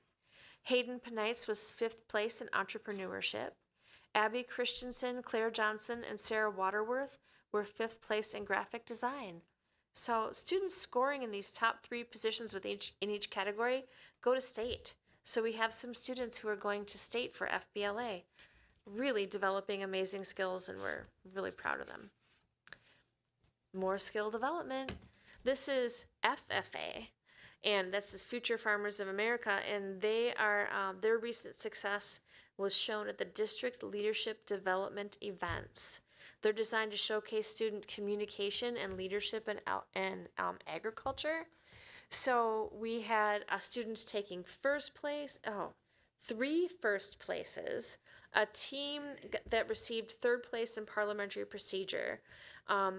Hayden Penites was 5th place in entrepreneurship. Abby Christensen, Claire Johnson, and Sarah Waterworth were 5th place in graphic design. So students scoring in these top 3 positions in each category go to state. So we have some students who are going to state for FBLA, really developing amazing skills, and we're really proud of them. More skill development. This is FFA, and this is Future Farmers of America, and they are their recent success was shown at the district leadership development events. They're designed to showcase student communication and leadership in agriculture. So we had students taking 3 first places, a team that received 3rd place in parliamentary procedure, a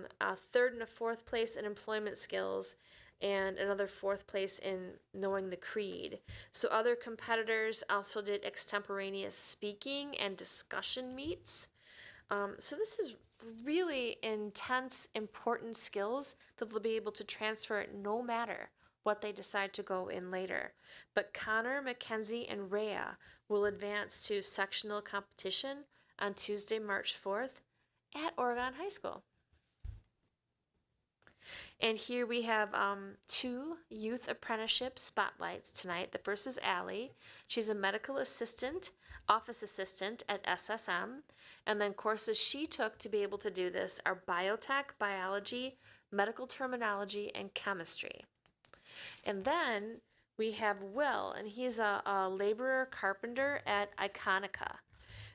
3rd and a 4th place in employment skills, and another 4th place in knowing the creed. So other competitors also did extemporaneous speaking and discussion meets. So this is really intense, important skills that they'll be able to transfer no matter what they decide to go in later. But Connor, Mackenzie, and Rhea will advance to sectional competition on Tuesday, March 4th at Oregon High School. And here we have 2 youth apprenticeship spotlights tonight. The first is Allie. She's a medical assistant, office assistant at SSM. And then courses she took to be able to do this are biotech, biology, medical terminology, and chemistry. And then we have Will, and he's a laborer carpenter at Iconica.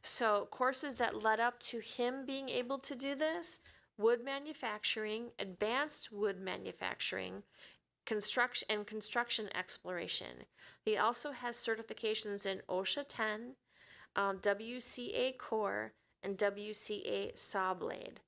So courses that led up to him being able to do this: wood manufacturing, advanced wood manufacturing, construction exploration. He also has certifications in OSHA 10, WCA Core, and WCA Saw Blade.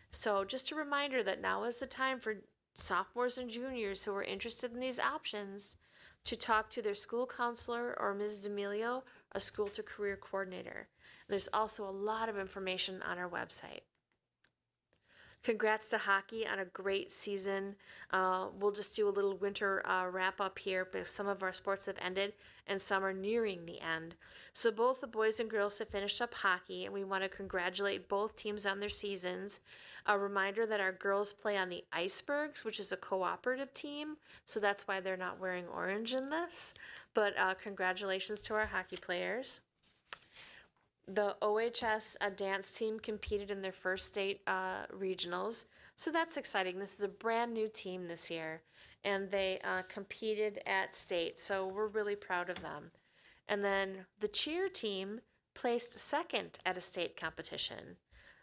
So just a reminder that now is the time for sophomores and juniors who are interested in these options to talk to their school counselor or Ms. D'Amelio, a school to career coordinator. There's also a lot of information on our website. Congrats to hockey on a great season. We'll just do a little winter wrap up here because some of our sports have ended and some are nearing the end. So both the boys and girls have finished up hockey, and we want to congratulate both teams on their seasons. A reminder that our girls play on the Icebergs, which is a cooperative team, so that's why they're not wearing orange in this. But congratulations to our hockey players. The OHS dance team competed in their first state regionals, so that's exciting. This is a brand new team this year, and they competed at state, so we're really proud of them. And then the cheer team placed second at a state competition.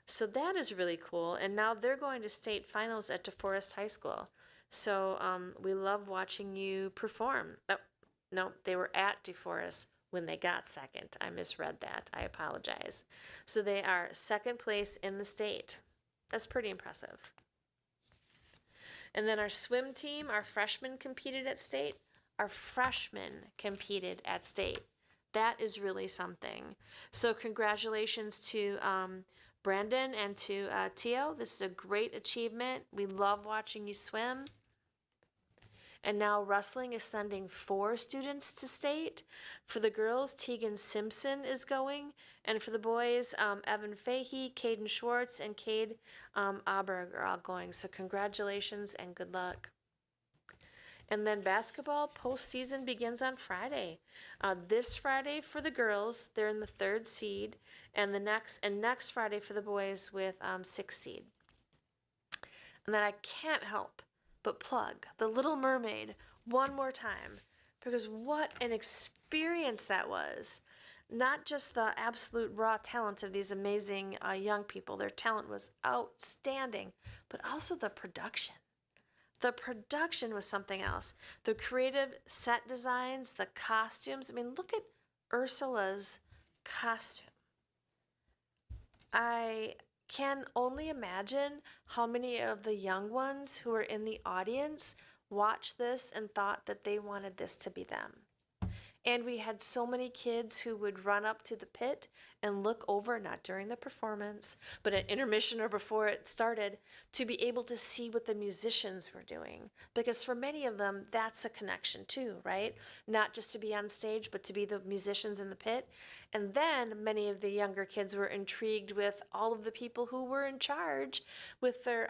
So that is really cool. And now they're going to state finals at DeForest High School. So we love watching you perform. Oh, no, they were at DeForest when they got second. I misread that. I apologize. So they are second place in the state. That's pretty impressive. And then our swim team, our freshmen competed at state. Our freshmen competed at state. That is really something. So congratulations to Brandon and to Tio. This is a great achievement. We love watching you swim. And now wrestling is sending 4 students to state. For the girls, Tegan Simpson is going. And for the boys, Evan Fahey, Caden Schwartz, and Cade Aberg are all going. So congratulations and good luck. And then basketball postseason begins on Friday. This Friday for the girls, they're in the 3rd seed. And next Friday for the boys with 6th seed. And then I can't help but plug The Little Mermaid one more time, because what an experience that was. Not just the absolute raw talent of these amazing young people, their talent was outstanding, but also the production. The production was something else. The creative set designs, the costumes. I mean, look at Ursula's costume. I can only imagine how many of the young ones who were in the audience watched this and thought that they wanted this to be them. And we had so many kids who would run up to the pit and look over, not during the performance, but at intermission or before it started, to be able to see what the musicians were doing. Because for many of them, that's a connection too, right? Not just to be on stage, but to be the musicians in the pit. And then many of the younger kids were intrigued with all of the people who were in charge with their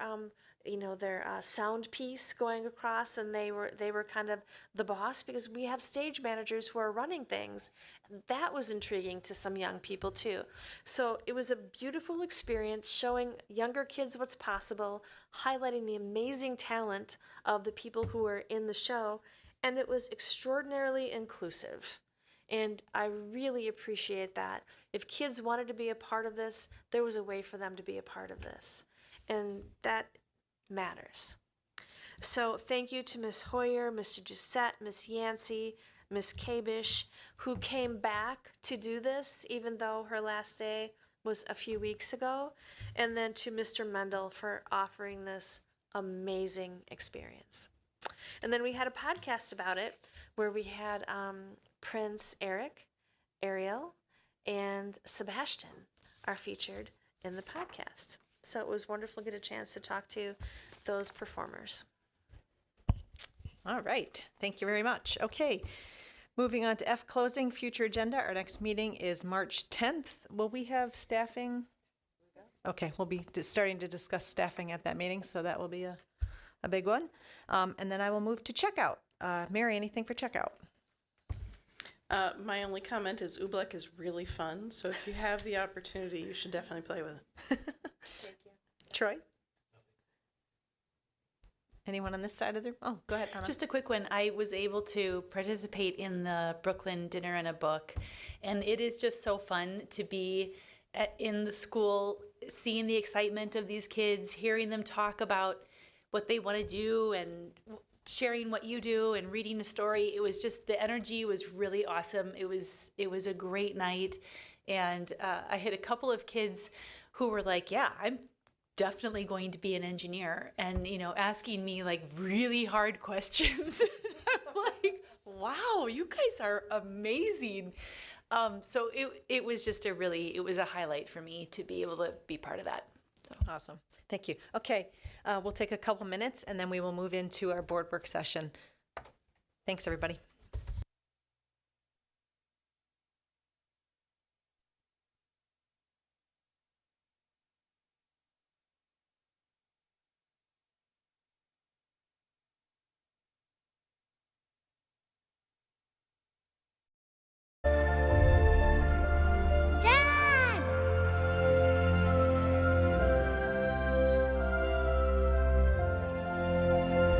sound piece going across, and they were kind of the boss, because we have stage managers who are running things. And that was intriguing to some young people too. So it was a beautiful experience, showing younger kids what's possible, highlighting the amazing talent of the people who were in the show, and it was extraordinarily inclusive. And I really appreciate that. If kids wanted to be a part of this, there was a way for them to be a part of this. And that matters. So thank you to Ms. Hoyer, Mr. Doucette, Ms. Yancey, Ms. Kabish, who came back to do this, even though her last day was a few weeks ago. And then to Mr. Mendel for offering this amazing experience. And then we had a podcast about it where we had Prince Eric, Ariel, and Sebastian are featured in the podcast. So it was wonderful to get a chance to talk to those performers. All right. Thank you very much. Okay. Moving on to F, closing future agenda. Our next meeting is March 10th. Will we have staffing? Okay. We'll be starting to discuss staffing at that meeting, so that will be a big one. And then I will move to checkout. Mary, anything for checkout? My only comment is Oobleck is really fun, so if you have the opportunity, you should definitely play with it. Thank you. Troy? Anyone on this side of the room? Oh, go ahead, Anna. Just a quick one. I was able to participate in the Brooklyn Dinner and a Book, and it is just so fun to be in the school, seeing the excitement of these kids, hearing them talk about what they want to do and sharing what you do and reading a story. It was just, the energy was really awesome. It was a great night. And I had a couple of kids who were like, yeah, I'm definitely going to be an engineer, and, asking me like really hard questions. I'm like, wow, you guys are amazing. So it was just it was a highlight for me to be able to be part of that. So. Awesome. Thank you. Okay. We'll take a couple minutes and then we will move into our board work session. Thanks, everybody.